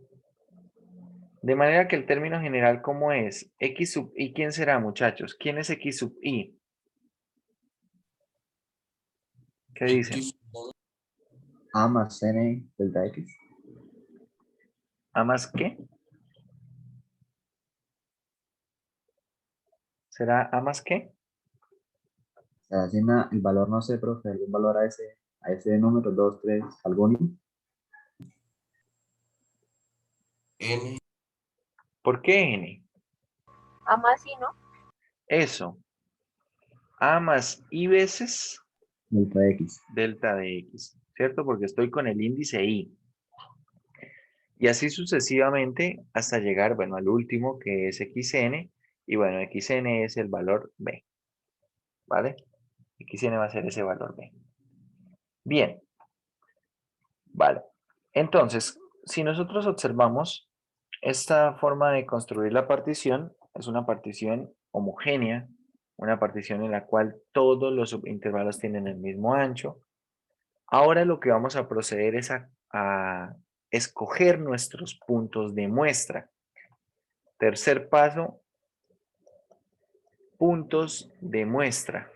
De manera que el término general, ¿cómo es? X sub i, ¿quién será, muchachos? ¿Quién es x sub i? ¿Qué dicen? X, A más n delta x. ¿A más qué? ¿Será a más qué? Se asigna el valor, no sé, profe, algún valor a ese número, 2 3 algún. N, ¿Por qué n? A más I, ¿no? Eso. A más i veces Delta x. delta de x, ¿cierto? Porque estoy con el índice i. Y así sucesivamente hasta llegar, bueno, al último que es xn. Y bueno, xn es el valor b, ¿vale? Xn va a ser ese valor b. Bien, vale. Entonces, si nosotros observamos esta forma de construir la partición, es una partición homogénea, una partición en la cual todos los subintervalos tienen el mismo ancho. Ahora lo que vamos a proceder es a escoger nuestros puntos de muestra. Tercer paso, puntos de muestra.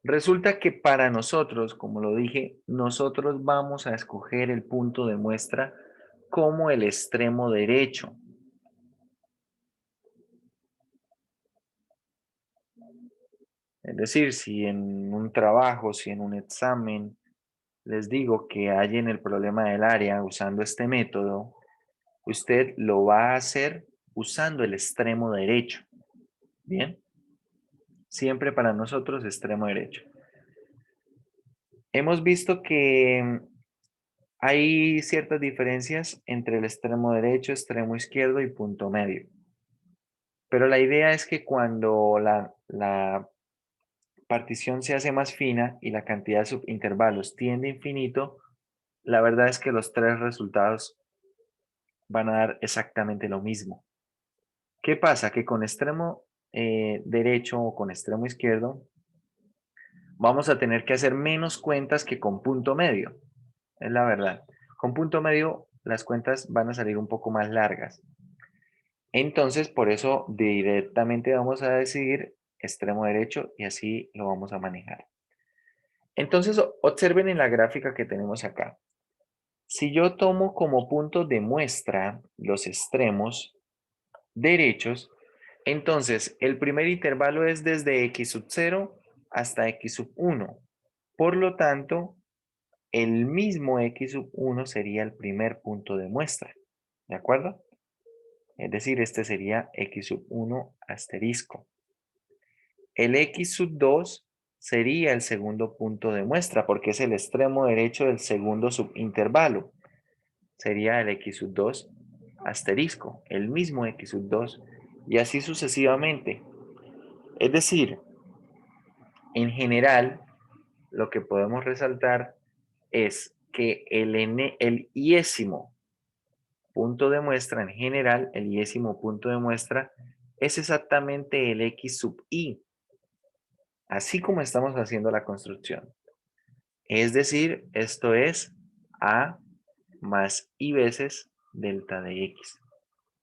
Resulta que para nosotros, como lo dije, nosotros vamos a escoger el punto de muestra como el extremo derecho. Es decir, si en un trabajo, si en un examen, les digo que hallen el problema del área usando este método, usted lo va a hacer usando el extremo derecho. Bien, siempre para nosotros extremo derecho. Hemos visto que hay ciertas diferencias entre el extremo derecho, extremo izquierdo y punto medio. Pero la idea es que cuando la partición se hace más fina y la cantidad de subintervalos tiende a infinito, la verdad es que los tres resultados van a dar exactamente lo mismo. ¿Qué pasa? Que con extremo derecho o con extremo izquierdo vamos a tener que hacer menos cuentas que con punto medio. Es la verdad. Con punto medio las cuentas van a salir un poco más largas. Entonces, por eso directamente vamos a decidir extremo derecho y así lo vamos a manejar. Entonces, observen en la gráfica que tenemos acá. Si yo tomo como punto de muestra los extremos derechos, entonces el primer intervalo es desde x sub 0 hasta x sub 1. Por lo tanto, el mismo x sub 1 sería el primer punto de muestra. ¿De acuerdo? Es decir, este sería x sub 1 asterisco. El x sub 2 sería el segundo punto de muestra porque es el extremo derecho del segundo subintervalo. Sería el x sub 2 asterisco, el mismo x sub 2 y así sucesivamente. Es decir, en general, lo que podemos resaltar es que el iésimo punto de muestra en general, el iésimo punto de muestra es exactamente el x sub i, así como estamos haciendo la construcción. Es decir, esto es a más i veces delta de x.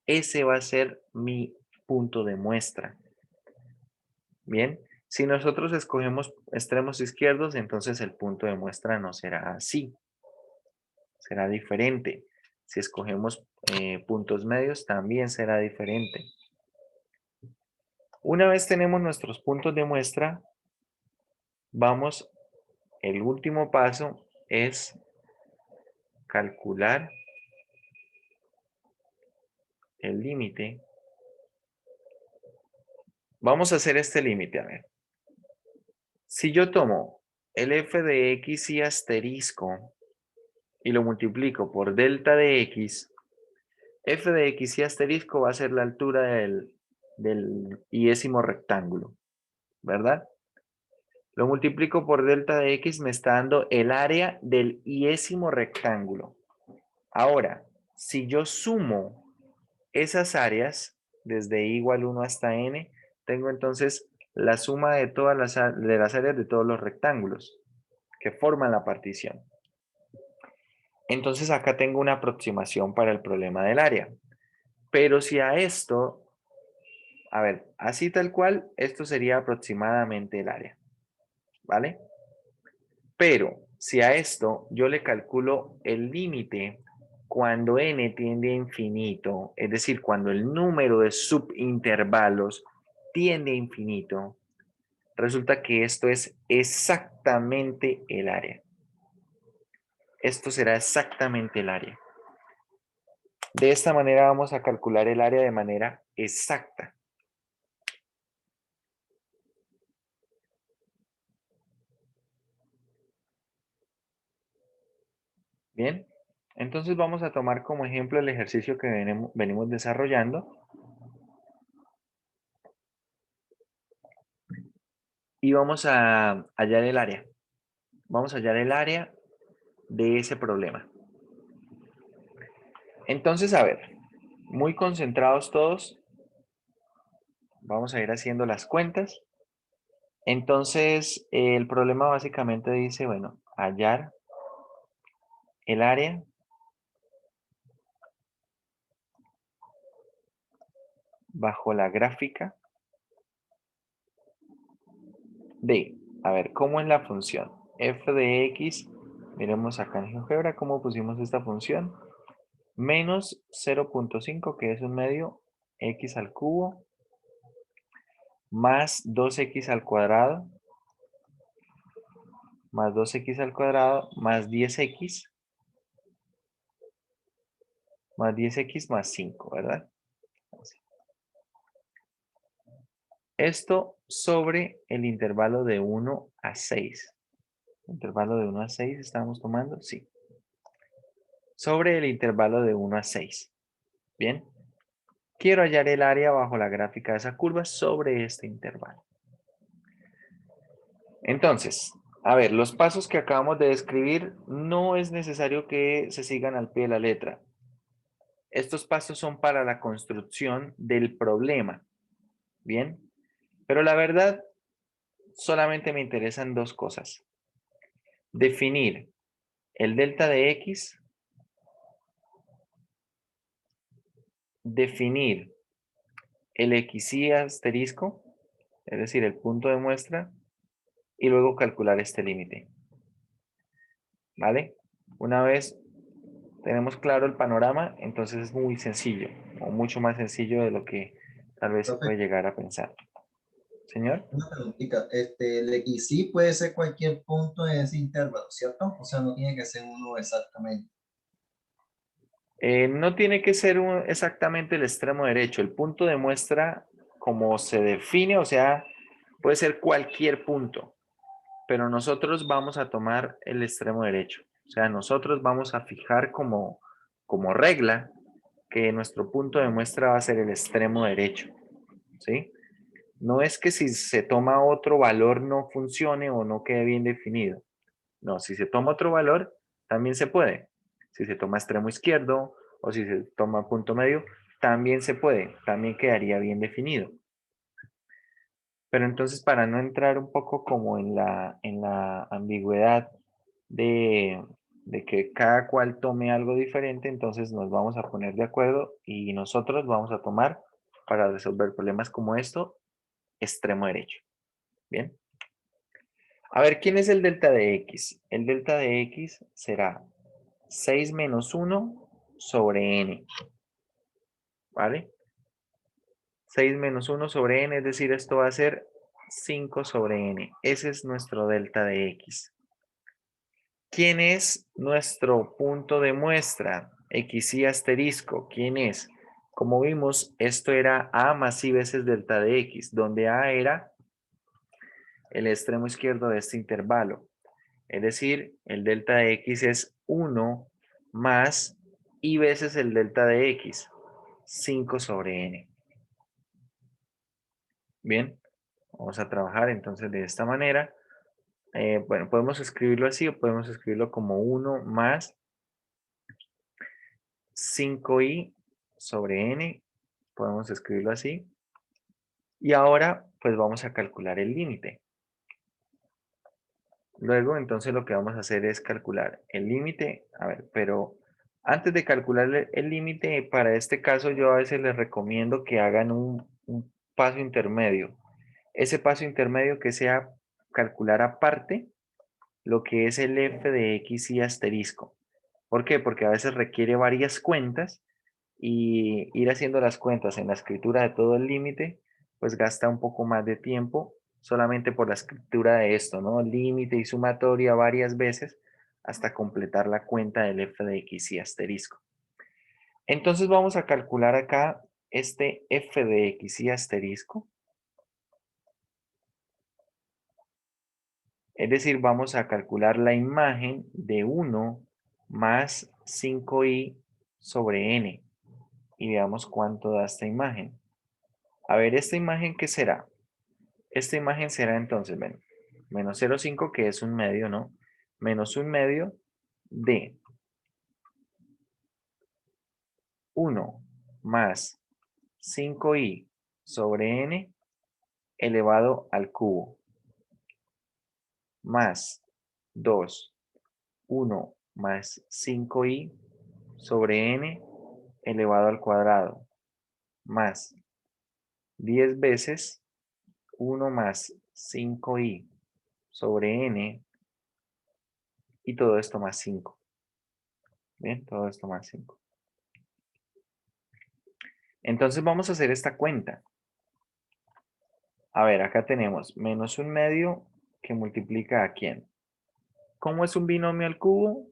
Ese va a ser mi punto de muestra. Bien, si nosotros escogemos extremos izquierdos, entonces el punto de muestra no será así. Será diferente. Si escogemos puntos medios, también será diferente. Una vez tenemos nuestros puntos de muestra, el último paso es calcular el límite. Vamos a hacer este límite, a ver. Si yo tomo el f de x y asterisco y lo multiplico por delta de x, f de x y asterisco va a ser la altura del iésimo rectángulo, ¿verdad? Lo multiplico por delta de x, me está dando el área del iésimo rectángulo. Ahora, si yo sumo esas áreas, desde i igual 1 hasta n, tengo entonces la suma de todas las áreas de todos los rectángulos que forman la partición. Entonces acá tengo una aproximación para el problema del área. Pero si a esto, a ver, así tal cual, esto sería aproximadamente el área, ¿vale? Pero si a esto yo le calculo el límite cuando n tiende a infinito, es decir, cuando el número de subintervalos tiende a infinito, resulta que esto es exactamente el área. Esto será exactamente el área. De esta manera vamos a calcular el área de manera exacta. Bien, entonces vamos a tomar como ejemplo el ejercicio que venimos desarrollando. Y vamos a hallar el área. Vamos a hallar el área de ese problema. Entonces, a ver, muy concentrados todos. Vamos a ir haciendo las cuentas. Entonces, el problema básicamente dice, bueno, hallar el área bajo la gráfica de, a ver, ¿cómo es la función? F de x, miremos acá en GeoGebra cómo pusimos esta función. Menos 0.5, que es un medio, x al cubo, más 2x al cuadrado, más 2x al cuadrado, más 10x, más 10x más 5, ¿verdad? Así. Esto sobre el intervalo de 1 a 6. ¿Intervalo de 1 a 6 estamos tomando? Sí. Sobre el intervalo de 1 a 6. Bien. Quiero hallar el área bajo la gráfica de esa curva sobre este intervalo. Entonces, a ver, los pasos que acabamos de describir no es necesario que se sigan al pie de la letra. Estos pasos son para la construcción del problema. Bien, pero la verdad solamente me interesan dos cosas. Definir el delta de x, definir el xy asterisco, es decir, el punto de muestra, y luego calcular este límite. ¿Vale? Una vez tenemos claro el panorama, entonces es muy sencillo, o mucho más sencillo de lo que tal vez se Profe, puede llegar a pensar. Señor, una preguntita. El XY puede ser cualquier punto en ese intervalo, ¿cierto? O sea, no tiene que ser uno exactamente. no tiene que ser exactamente el extremo derecho. El punto de muestra, como se define, o sea, puede ser cualquier punto, pero nosotros vamos a tomar el extremo derecho. O sea, nosotros vamos a fijar como regla que nuestro punto de muestra va a ser el extremo derecho, ¿sí? No es que si se toma otro valor no funcione o no quede bien definido. No, si se toma otro valor, también se puede. Si se toma extremo izquierdo o si se toma punto medio, también se puede, también quedaría bien definido. Pero entonces, para no entrar un poco como en la ambigüedad de que cada cual tome algo diferente, entonces nos vamos a poner de acuerdo y nosotros vamos a tomar, para resolver problemas como esto, extremo derecho. Bien. A ver, ¿quién es el delta de x? El delta de x será 6 menos 1 sobre n. ¿Vale? 6 menos 1 sobre n, es decir, esto va a ser 5 sobre n. Ese es nuestro delta de x. ¿Quién es nuestro punto de muestra? X y asterisco. ¿Quién es? Como vimos, esto era a más i veces delta de x, donde a era el extremo izquierdo de este intervalo. Es decir, el delta de x es 1 más i veces el delta de x, 5 sobre n. Bien, vamos a trabajar entonces de esta manera. Bueno, podemos escribirlo así o podemos escribirlo como 1 más 5i sobre n. Podemos escribirlo así. Y ahora, pues vamos a calcular el límite. Luego, entonces lo que vamos a hacer es calcular el límite. A ver, pero antes de calcular el límite, para este caso yo a veces les recomiendo que hagan un paso intermedio. Ese paso intermedio que sea calcular aparte lo que es el f de x y asterisco. ¿Por qué? Porque a veces requiere varias cuentas y ir haciendo las cuentas en la escritura de todo el límite, pues gasta un poco más de tiempo solamente por la escritura de esto, ¿no? Límite y sumatoria varias veces hasta completar la cuenta del f de x y asterisco. Entonces vamos a calcular acá este f de x y asterisco. Es decir, vamos a calcular la imagen de 1 más 5i sobre n. Y veamos cuánto da esta imagen. A ver, ¿esta imagen qué será? Esta imagen será entonces, ven, menos 0,5 que es un medio, ¿no? Menos un medio de 1 más 5i sobre n elevado al cubo. Más 2, 1 más 5i sobre n elevado al cuadrado. Más 10 veces 1 más 5i sobre n y todo esto más 5. Bien, todo esto más 5. Entonces vamos a hacer esta cuenta. A ver, acá tenemos menos un medio que multiplica a quién. ¿Cómo es un binomio al cubo?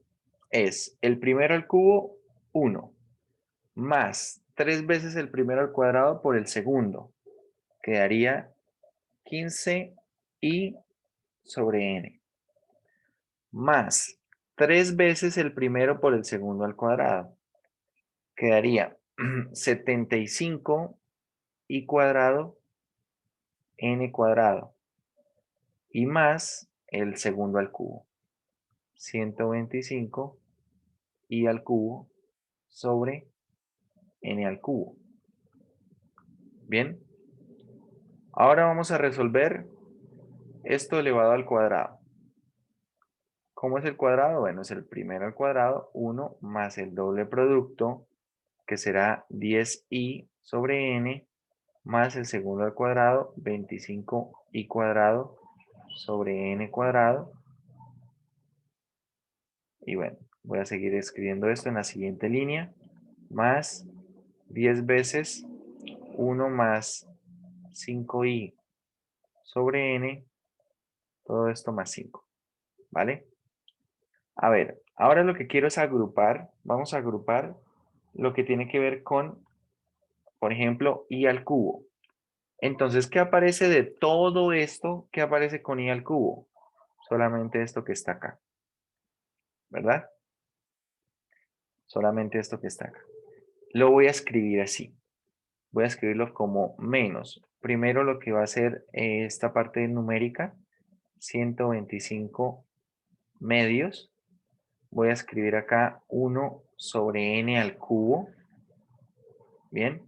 Es el primero al cubo, 1, más 3 veces el primero al cuadrado por el segundo. Quedaría 15i sobre n. Más 3 veces el primero por el segundo al cuadrado. Quedaría 75 i cuadrado n cuadrado. Y más el segundo al cubo. 125 i al cubo sobre n al cubo. Bien. Ahora vamos a resolver esto elevado al cuadrado. ¿Cómo es el cuadrado? Bueno, es el primero al cuadrado, 1 más el doble producto, que será 10i sobre n, más el segundo al cuadrado, 25i cuadrado sobre n cuadrado. Y bueno, voy a seguir escribiendo esto en la siguiente línea, más 10 veces 1 más 5i sobre n, todo esto más 5, ¿vale? A ver, ahora lo que quiero es agrupar, vamos a agrupar lo que tiene que ver con, por ejemplo, i al cubo. Entonces, ¿qué aparece de todo esto? ¿Qué aparece con i al cubo? Solamente esto que está acá, ¿verdad? Solamente esto que está acá. Lo voy a escribir así. Voy a escribirlo como menos. Primero lo que va a ser esta parte numérica, 125 medios. Voy a escribir acá 1 sobre n al cubo. Bien.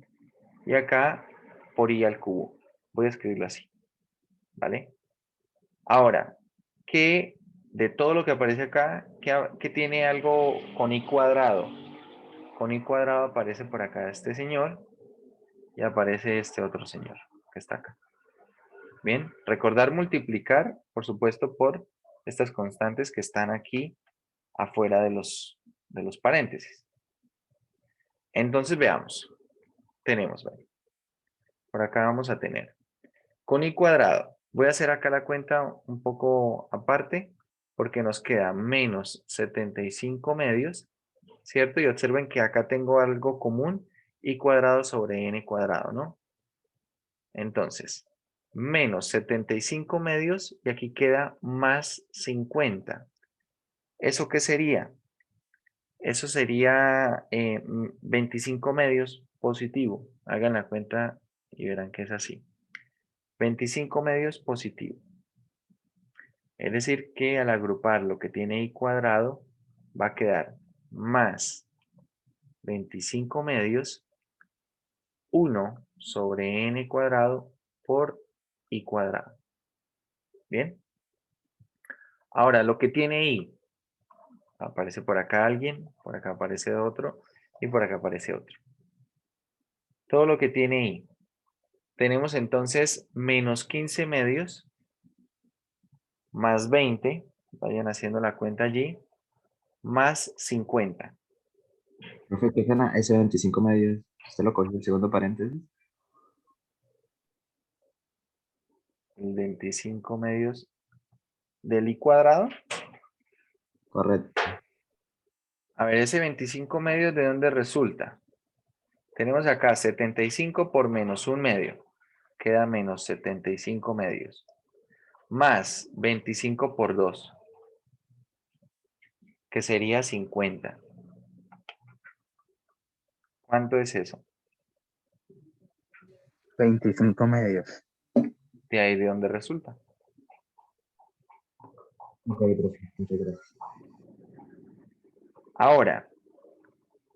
Y acá por i al cubo. Voy a escribirlo así. ¿Vale? Ahora, ¿qué de todo lo que aparece acá, qué tiene algo con i cuadrado? Con i cuadrado aparece por acá este señor y aparece este otro señor que está acá. Bien, recordar multiplicar, por supuesto, por estas constantes que están aquí afuera de los paréntesis. Entonces veamos. Tenemos, ¿vale? Por acá vamos a tener con i cuadrado. Voy a hacer acá la cuenta un poco aparte porque nos queda menos 75 medios, ¿cierto? Y observen que acá tengo algo común, i cuadrado sobre n cuadrado, ¿no? Entonces, menos 75 medios y aquí queda más 50. ¿Eso qué sería? Eso sería 25 medios positivo. Hagan la cuenta y verán que es así. 25 medios positivo. Es decir, que al agrupar lo que tiene i cuadrado, va a quedar más 25 medios 1 sobre n cuadrado por i cuadrado. ¿Bien? Ahora, lo que tiene i, aparece por acá alguien, por acá aparece otro y por acá aparece otro. Todo lo que tiene i. Tenemos entonces menos 15 medios más 20, vayan haciendo la cuenta allí, más 50. Profe, ¿qué gana ese 25 medios? ¿Usted lo cogió el segundo paréntesis? El 25 medios del i cuadrado. Correcto. A ver, ese 25 medios, ¿de dónde resulta? Tenemos acá 75 por menos un medio. Queda menos 75 medios. Más 25 por 2, que sería 50. ¿Cuánto es eso? 25 medios. De ahí de dónde resulta. Ok, profe, muchas gracias. Ahora,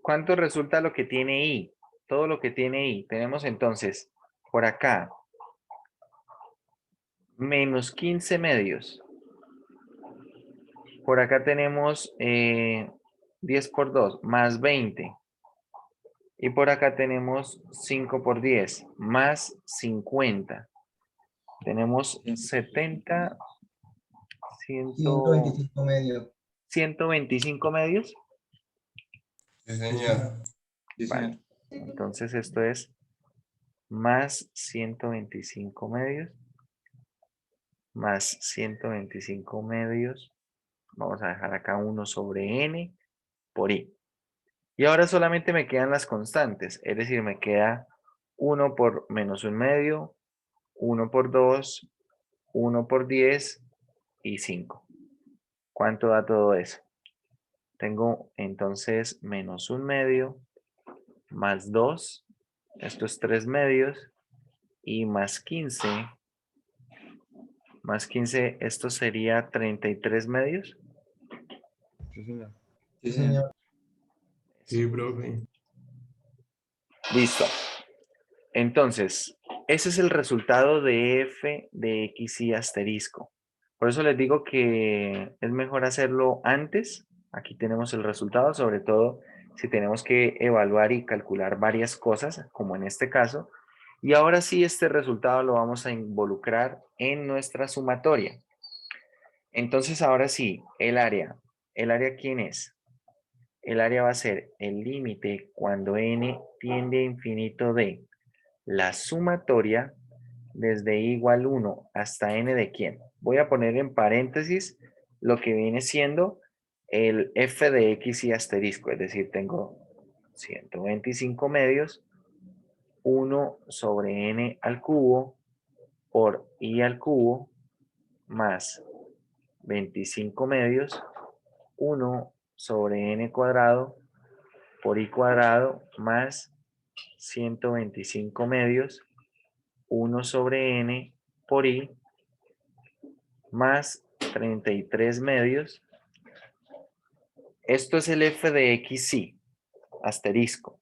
¿cuánto resulta lo que tiene i? Todo lo que tiene i. Tenemos entonces por acá menos 15 medios. Por acá tenemos 10 por 2, más 20. Y por acá tenemos 5 por 10, más 50. Tenemos 70, 125 medios. 125 medios. Sí, señor. Sí, señor. Vale. Entonces esto es más 125 medios. Más 125 medios. Vamos a dejar acá 1 sobre n por i. Y ahora solamente me quedan las constantes. Es decir, me queda 1 por menos un medio, 1 por 2, 1 por 10 y 5. ¿Cuánto da todo eso? Tengo entonces menos un medio, más 2, esto es 3 medios, y más 15, esto sería 33 medios. Sí, señor. Sí, señor. Sí, profe. Listo. Entonces, ese es el resultado de f de x y asterisco. Por eso les digo que es mejor hacerlo antes. Aquí tenemos el resultado, sobre todo si tenemos que evaluar y calcular varias cosas, como en este caso. Y ahora sí, este resultado lo vamos a involucrar en nuestra sumatoria. Entonces, ahora sí, ¿el área quién es? El área va a ser el límite cuando n tiende a infinito de la sumatoria desde i igual 1 hasta n de quién. Voy a poner en paréntesis lo que viene siendo el f de x y asterisco, es decir, tengo 125 medios, 1 sobre n al cubo por i al cubo más 25 medios, 1 sobre n cuadrado por i cuadrado más 125 medios, 1 sobre n por i más 33 medios. Esto es el f de x, sí, asterisco.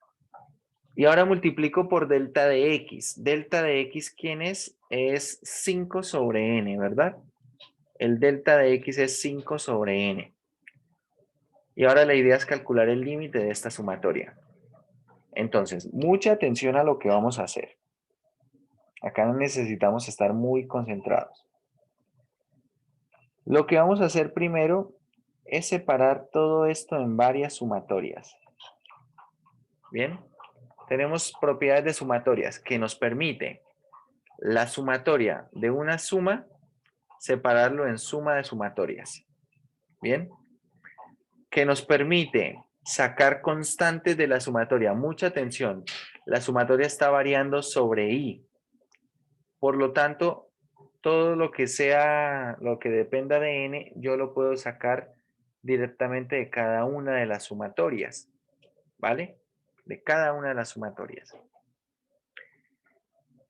Y ahora multiplico por delta de x. Delta de x, ¿quién es? Es 5 sobre n, ¿verdad? El delta de x es 5 sobre n. Y ahora la idea es calcular el límite de esta sumatoria. Entonces, mucha atención a lo que vamos a hacer. Acá necesitamos estar muy concentrados. Lo que vamos a hacer primero es separar todo esto en varias sumatorias. Bien, tenemos propiedades de sumatorias que nos permite la sumatoria de una suma, separarlo en suma de sumatorias. Bien, que nos permite sacar constantes de la sumatoria. Mucha atención, la sumatoria está variando sobre i. Por lo tanto, todo lo que sea, lo que dependa de n, yo lo puedo sacar directamente de cada una de las sumatorias, ¿vale? De cada una de las sumatorias.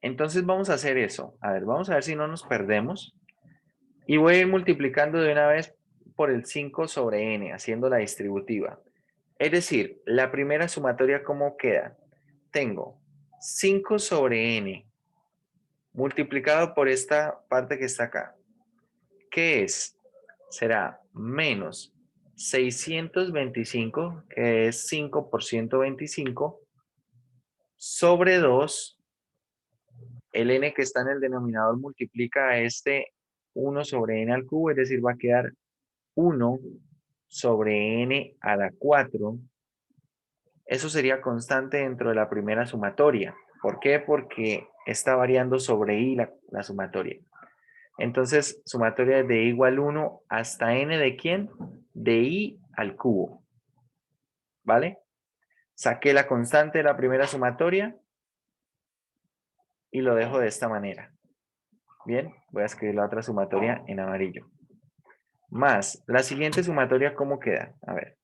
Entonces vamos a hacer eso. A ver, vamos a ver si no nos perdemos. Y voy a ir multiplicando de una vez por el 5 sobre n, haciendo la distributiva. Es decir, la primera sumatoria, ¿cómo queda? Tengo 5 sobre n multiplicado por esta parte que está acá. ¿Qué es? Será menos 625, que es 5 por 125, sobre 2. El n que está en el denominador multiplica a este 1 sobre n al cubo, es decir, va a quedar 1 sobre n a la 4. Eso sería constante dentro de la primera sumatoria. ¿Por qué? Porque está variando sobre i la sumatoria. Entonces, sumatoria de i igual 1 hasta n de quién? De i al cubo. ¿Vale? Saqué la constante de la primera sumatoria y lo dejo de esta manera. Bien, voy a escribir la otra sumatoria en amarillo. Más, la siguiente sumatoria, ¿cómo queda? A ver.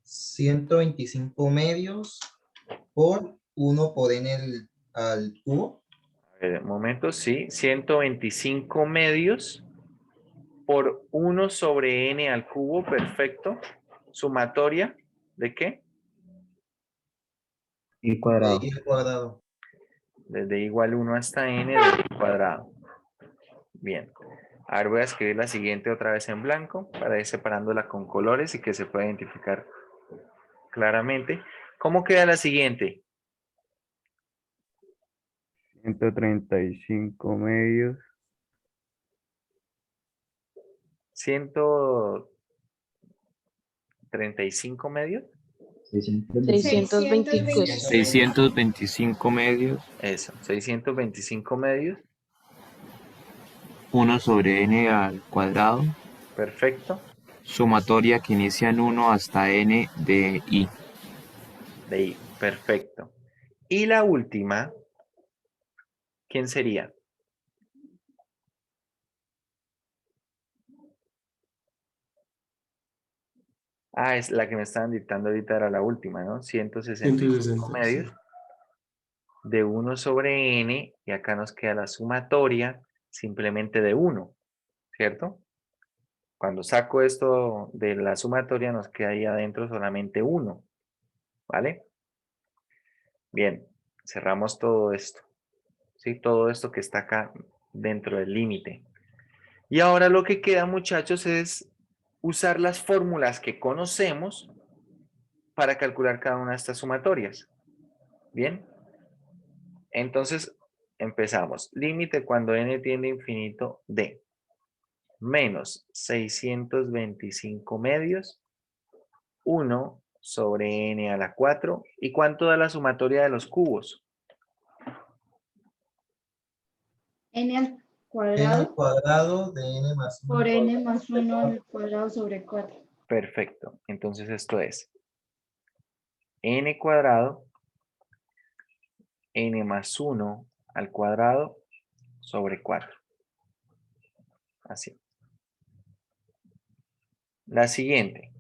¿125 medios por 1 por n al cubo? A ver, un momento, sí. 125 medios por 1 sobre n al cubo, perfecto. Sumatoria, ¿de qué? Y cuadrado. Y al cuadrado. Desde igual 1 hasta n de i cuadrado. Bien. Ahora voy a escribir la siguiente otra vez en blanco para ir separándola con colores y que se pueda identificar claramente. ¿Cómo queda la siguiente? 135 medios. 135 medios. 625. 625 medios, Eso, 625 medios. 1 sobre n al cuadrado, Perfecto. sumatoria que inicia en 1 hasta n de i. De ahí, perfecto. Y la última, ¿quién sería? Ah, es la que me estaban dictando ahorita, era la última, ¿no? 165 160, medios de 1 sobre n, y acá nos queda la sumatoria simplemente de 1, ¿cierto? Cuando saco esto de la sumatoria nos queda ahí adentro solamente 1, ¿vale? Bien, cerramos todo esto, ¿sí? Todo esto que está acá dentro del límite. Y ahora lo que queda, muchachos, es usar las fórmulas que conocemos para calcular cada una de estas sumatorias. Bien, entonces empezamos. Límite cuando n tiende a infinito de menos 625 medios, 1 sobre n a la 4. ¿Y cuánto da la sumatoria de los cubos? N al N al cuadrado cuadrado de n más 1 por N más 1 al cuadrado sobre 4. Perfecto. Entonces esto es n cuadrado, n más 1 al cuadrado sobre 4. Así. La siguiente.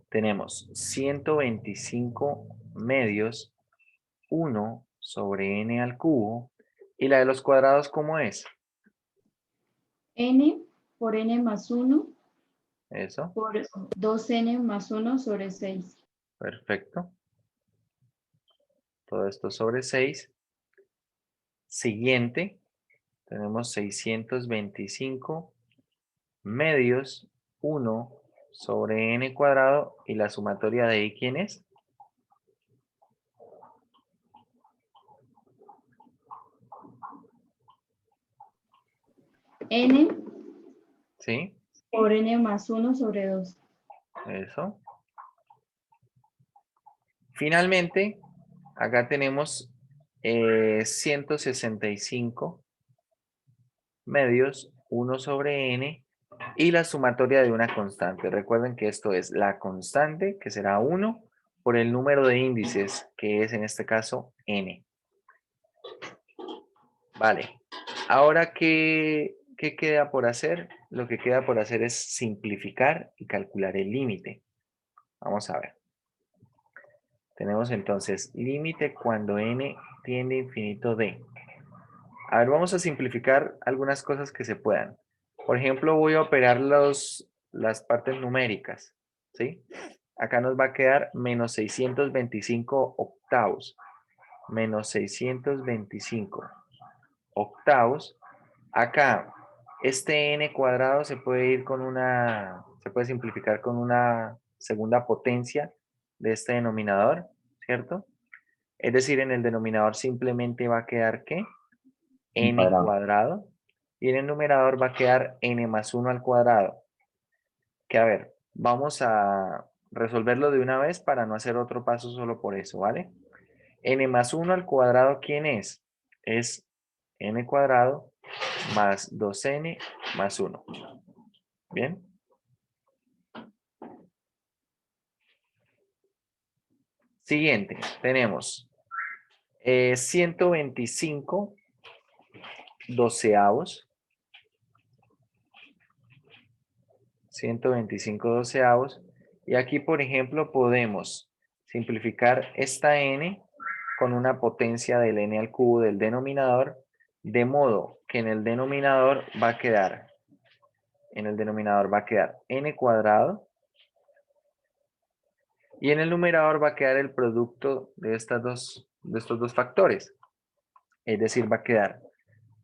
Tenemos 125 medios, 1 sobre n al cubo. ¿Y la de los cuadrados cómo es? N por N más 1 Eso. por 2N más 1 sobre 6. Perfecto. Todo esto sobre 6. Siguiente. Tenemos 625 medios, 1 sobre n cuadrado. ¿Y la sumatoria de i quién es? N ¿Sí? por N más 1 sobre 2. Eso. Finalmente, acá tenemos 165 medios, 1 sobre n, y la sumatoria de una constante. Recuerden que esto es la constante, que será 1, por el número de índices, que es en este caso n. Vale. Ahora, ¿qué queda por hacer? Lo que queda por hacer es simplificar y calcular el límite. Vamos a ver. Tenemos entonces límite cuando n tiende a infinito de. A ver, vamos a simplificar algunas cosas que se puedan. Por ejemplo, voy a operar las partes numéricas, ¿sí? Acá nos va a quedar menos 625 octavos. Menos 625 octavos. Acá, este n cuadrado se puede ir con se puede simplificar con una segunda potencia de este denominador, ¿cierto? Es decir, en el denominador simplemente va a quedar, ¿qué? N cuadrado. cuadrado. Y en el numerador va a quedar n más 1 al cuadrado. Que a ver, vamos a resolverlo de una vez para no hacer otro paso solo por eso, ¿vale? N más 1 al cuadrado, ¿quién es? Es n cuadrado más 2n más 1. ¿Bien? Siguiente, tenemos 125 doceavos. 125 doceavos. Y aquí, por ejemplo, podemos simplificar esta n con una potencia del n al cubo del denominador, de modo que en el denominador va a quedar, n cuadrado, y en el numerador va a quedar el producto de estos dos factores. Es decir, va a quedar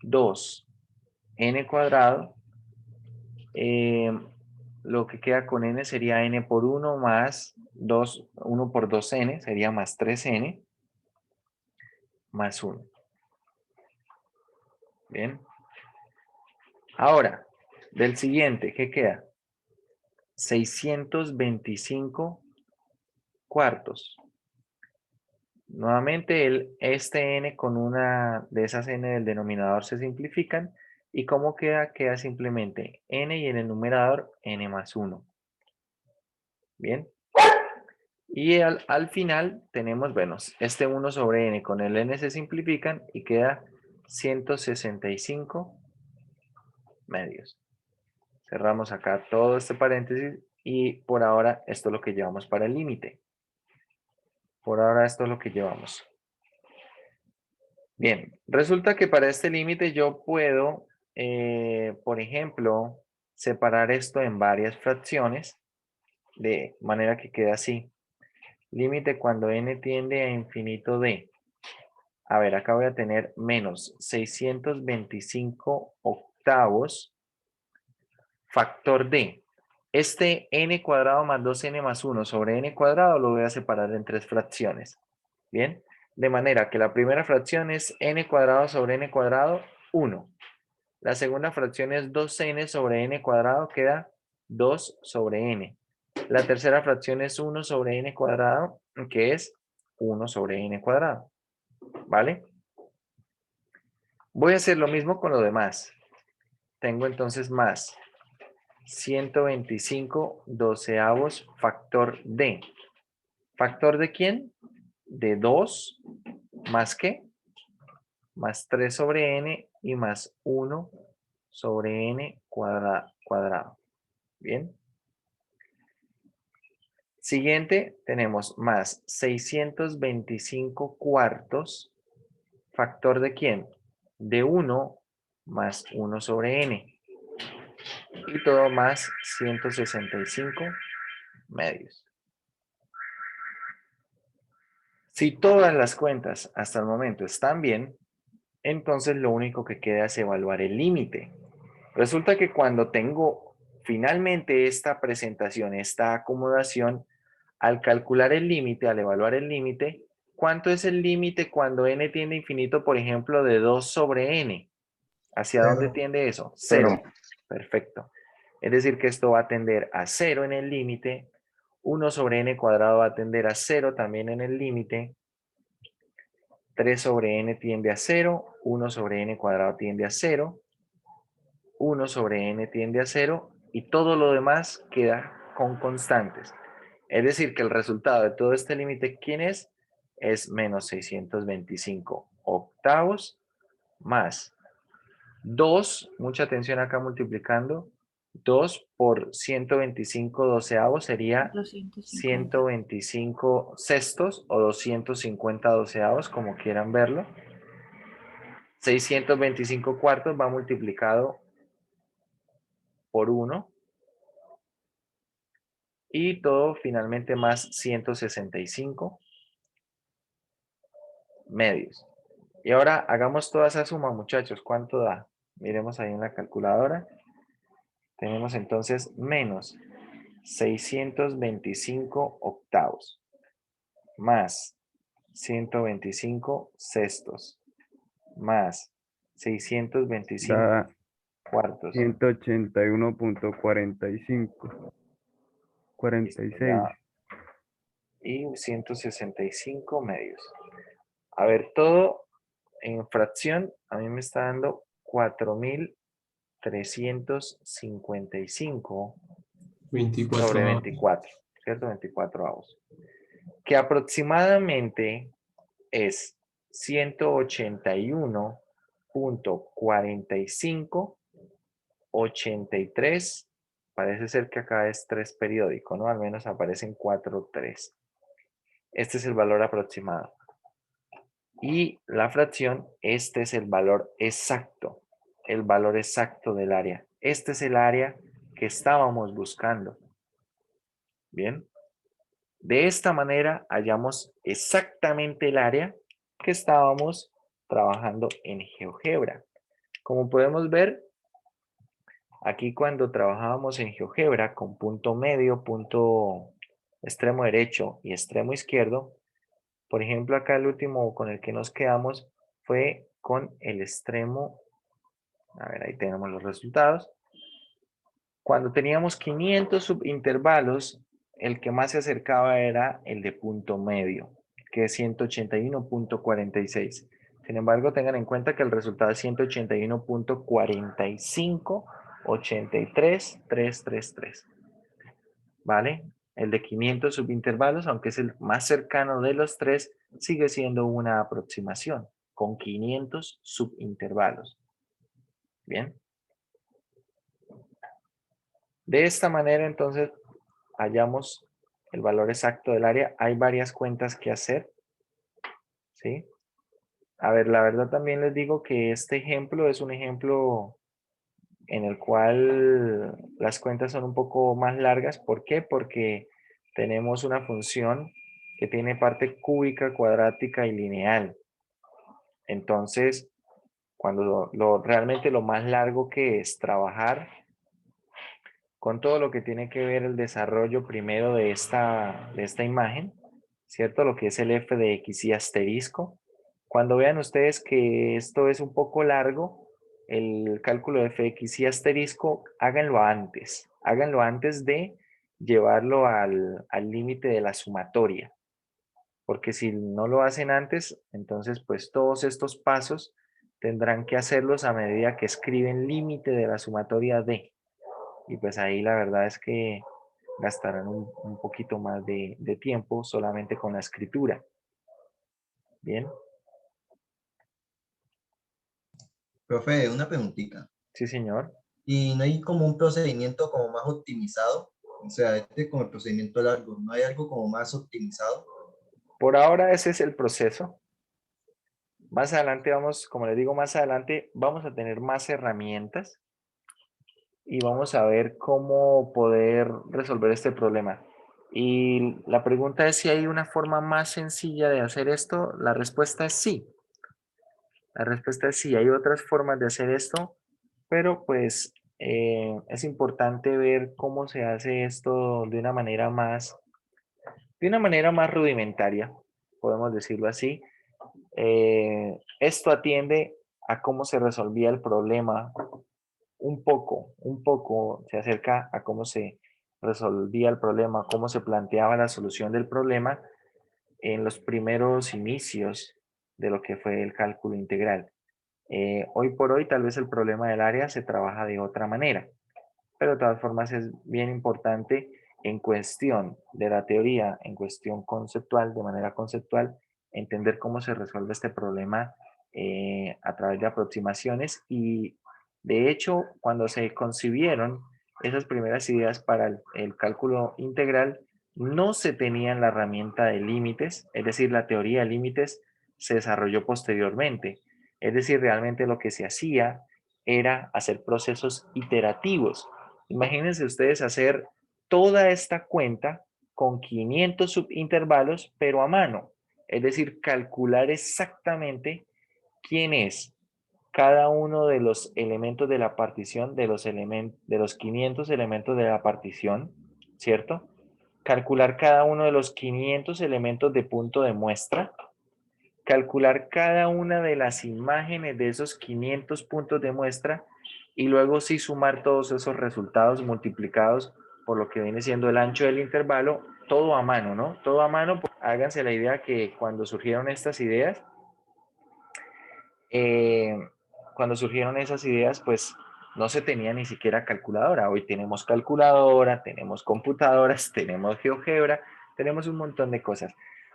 2n cuadrado. Lo que queda con n sería n por 1 más 2, 1 por 2n, sería más 3n, más 1. Bien. Ahora, del siguiente, ¿qué queda? 625 cuartos. Nuevamente, este n con una de esas n del denominador se simplifican. ¿Y cómo queda? Queda simplemente n y en el numerador n más 1. Bien. Y al final tenemos, bueno, este 1 sobre n con el n se simplifican y queda 165 medios. Cerramos acá todo este paréntesis y por ahora esto es lo que llevamos para el límite. Por ahora esto es lo que llevamos. Bien, resulta que para este límite yo puedo, por ejemplo, separar esto en varias fracciones de manera que quede así. Límite cuando n tiende a infinito de. A ver, acá voy a tener menos 625 octavos factor de. Este n cuadrado más 2n más 1 sobre n cuadrado lo voy a separar en 3 fracciones. ¿Bien? De manera que la primera fracción es n cuadrado sobre n cuadrado, 1. La segunda fracción es 2n sobre n cuadrado, queda 2 sobre n. La tercera fracción es 1 sobre n cuadrado, que es 1 sobre n cuadrado. ¿Vale? Voy a hacer lo mismo con lo demás. Tengo entonces más 125 doceavos factor d. ¿Factor de quién? De 2 más qué? Más 3 sobre n y más 1 sobre n cuadrado. Bien. Siguiente, tenemos más 625 cuartos. ¿Factor de quién? De 1 más 1 sobre n. Y todo más 165 medios. Si todas las cuentas hasta el momento están bien, entonces lo único que queda es evaluar el límite. Resulta que cuando tengo finalmente esta presentación, esta acomodación, al calcular el límite, al evaluar el límite, ¿cuánto es el límite cuando n tiende a infinito, por ejemplo, de 2 sobre n? ¿Hacia dónde tiende eso? 0. Perfecto. Es decir, que esto va a tender a 0 en el límite. 1 sobre n cuadrado va a tender a 0 también en el límite. 3 sobre n tiende a 0. 1 sobre n cuadrado tiende a 0. 1 sobre n tiende a 0. Y todo lo demás queda con constantes. Es decir, que el resultado de todo este límite, ¿quién es? Es menos 625 octavos más 2, mucha atención acá multiplicando, 2 por 125 doceavos sería 250. 125 sextos o 250 doceavos, como quieran verlo. 625 cuartos va multiplicado por 1. Y todo finalmente más 165 medios. Y ahora hagamos toda esa suma, muchachos. ¿Cuánto da? Miremos ahí en la calculadora. Tenemos entonces menos 625 octavos más 125 sextos más 625 Da cuartos. 181.45. 46. Y 165 medios. A ver, todo en fracción a mí me está dando 4.355 sobre 24, ¿cierto? 24 avos. Que aproximadamente es 181.4583. Parece ser que acá es 3 periódico, ¿no? Al menos aparecen 4, 3. Este es el valor aproximado. Y la fracción, este es el valor exacto. El valor exacto del área. Este es el área que estábamos buscando. Bien. De esta manera hallamos exactamente el área que estábamos trabajando en GeoGebra. Como podemos ver, aquí cuando trabajábamos en GeoGebra con punto medio, punto extremo derecho y extremo izquierdo, por ejemplo, acá el último con el que nos quedamos fue con el extremo, a ver, ahí tenemos los resultados. Cuando teníamos 500 subintervalos, el que más se acercaba era el de punto medio, que es 181.46. Sin embargo, tengan en cuenta que el resultado es 181.4583.333. ¿Vale? El de 500 subintervalos, aunque es el más cercano de los tres, sigue siendo una aproximación con 500 subintervalos. Bien. De esta manera, entonces, hallamos el valor exacto del área. Hay varias cuentas que hacer. ¿Sí? A ver, la verdad también les digo que este ejemplo es un ejemplo en el cual las cuentas son un poco más largas. ¿Por qué? Porque tenemos una función que tiene parte cúbica, cuadrática y lineal. Entonces, cuando realmente lo más largo que es trabajar con todo lo que tiene que ver el desarrollo primero de esta imagen, ¿cierto? Lo que es el f de x y asterisco. Cuando vean ustedes que esto es un poco largo, el cálculo de f de x y asterisco, háganlo antes de llevarlo al límite de la sumatoria. Porque si no lo hacen antes, entonces pues todos estos pasos tendrán que hacerlos a medida que escriben límite de la sumatoria de. Y pues ahí la verdad es que gastarán un poquito más de tiempo solamente con la escritura. Bien, Profe, una preguntita. sí señor. ¿Y no hay como un procedimiento como más optimizado? O sea, este como el procedimiento largo, ¿no hay algo como más optimizado? Por ahora ese es el proceso. Más adelante vamos, como les digo, más adelante vamos a tener más herramientas y vamos a ver cómo poder resolver este problema. Y la pregunta es si hay una forma más sencilla de hacer esto. La respuesta es sí. La respuesta es sí, hay otras formas de hacer esto, pero pues es importante ver cómo se hace esto de una manera más rudimentaria, podemos decirlo así. Esto atiende a cómo se resolvía el problema un poco se acerca a cómo se resolvía el problema, cómo se planteaba la solución del problema en los primeros inicios de lo que fue el cálculo integral. Hoy por hoy tal vez el problema del área se trabaja de otra manera, pero de todas formas es bien importante en cuestión de la teoría, en cuestión conceptual, de manera conceptual, entender cómo se resuelve este problema a través de aproximaciones y de hecho cuando se concibieron esas primeras ideas para el cálculo integral, no se tenían la herramienta de límites, es decir, la teoría de límites se desarrolló posteriormente. Es decir, realmente lo que se hacía era hacer procesos iterativos. Imagínense ustedes hacer toda esta cuenta con 500 subintervalos, pero a mano. Es decir, calcular exactamente quién es cada uno de los elementos de la partición, de los 500 elementos de la partición, ¿cierto? Calcular cada uno de los 500 elementos de punto de muestra, calcular cada una de las imágenes de esos 500 puntos de muestra y luego sí sumar todos esos resultados multiplicados por lo que viene siendo el ancho del intervalo, todo a mano, ¿no? Todo a mano, pues, háganse la idea que eh, cuando surgieron esas ideas, pues no se tenía ni siquiera calculadora. Hoy tenemos calculadora, tenemos computadoras, tenemos GeoGebra, tenemos un montón de cosas.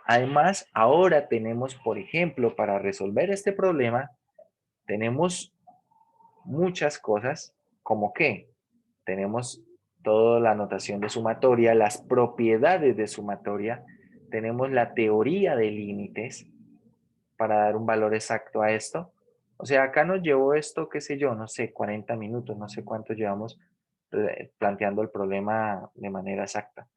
Además, ahora tenemos, por ejemplo, para resolver este problema, tenemos muchas cosas, como que tenemos toda la notación de sumatoria, las propiedades de sumatoria, tenemos la teoría de límites para dar un valor exacto a esto. O sea, acá nos llevó esto, qué sé yo, no sé, 40 minutos, no sé cuánto llevamos planteando el problema de manera exacta.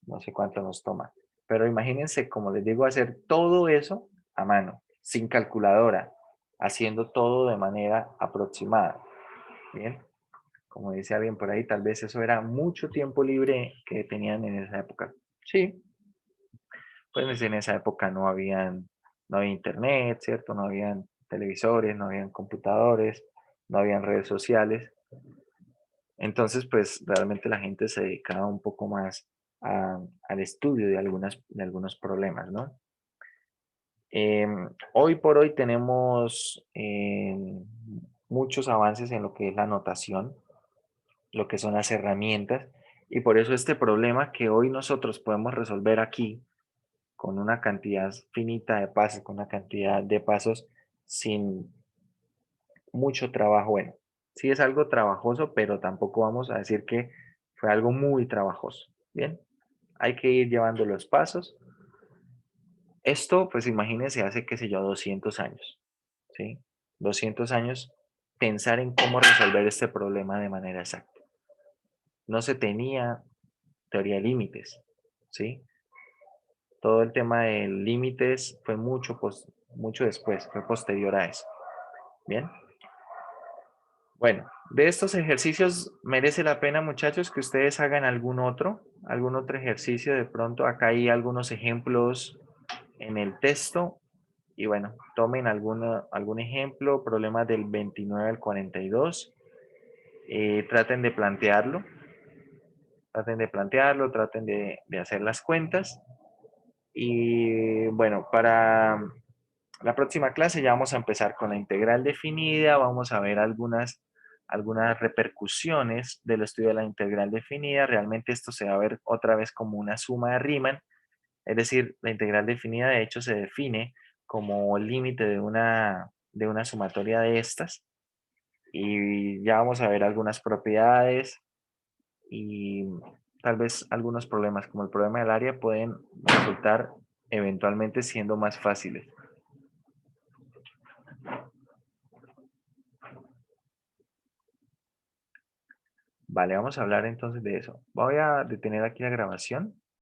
No sé cuánto nos toma. Pero imagínense, como les digo, hacer todo eso a mano, sin calculadora, haciendo todo de manera aproximada. Bien, como dice alguien por ahí, tal vez eso era mucho tiempo libre que tenían en esa época. Sí, pues en esa época no había internet, ¿cierto? No habían televisores, no habían computadores, no habían redes sociales. Entonces, pues realmente la gente se dedicaba un poco más al estudio de algunos problemas, ¿no? Hoy por hoy tenemos muchos avances en lo que es la notación, lo que son las herramientas, y por eso este problema que hoy nosotros podemos resolver aquí con una cantidad finita de pasos, con una cantidad de pasos sin mucho trabajo. Bueno, sí es algo trabajoso, pero tampoco vamos a decir que fue algo muy trabajoso. Bien, hay que ir llevando los pasos. Esto, pues imagínense, hace, qué sé yo, 200 años, ¿sí? 200 años pensar en cómo resolver este problema de manera exacta. No se tenía teoría de límites, ¿sí? Todo el tema de límites fue mucho después, fue posterior a eso. Bien. Bueno, De estos ejercicios, merece la pena, muchachos, que ustedes hagan algún otro ejercicio. De pronto, acá hay algunos ejemplos en el texto. Y bueno, tomen algún ejemplo, problemas del 29 al 42. Traten de plantearlo. Traten de hacer las cuentas. Y bueno, para la próxima clase ya vamos a empezar con la integral definida, vamos a ver algunas repercusiones del estudio de la integral definida. Realmente esto se va a ver otra vez como una suma de Riemann, es decir, la integral definida de hecho se define como límite de una sumatoria de estas, y ya vamos a ver algunas propiedades y tal vez algunos problemas, como el problema del área, pueden resultar eventualmente siendo más fáciles. Vale, vamos a hablar entonces de eso. Voy a detener aquí la grabación.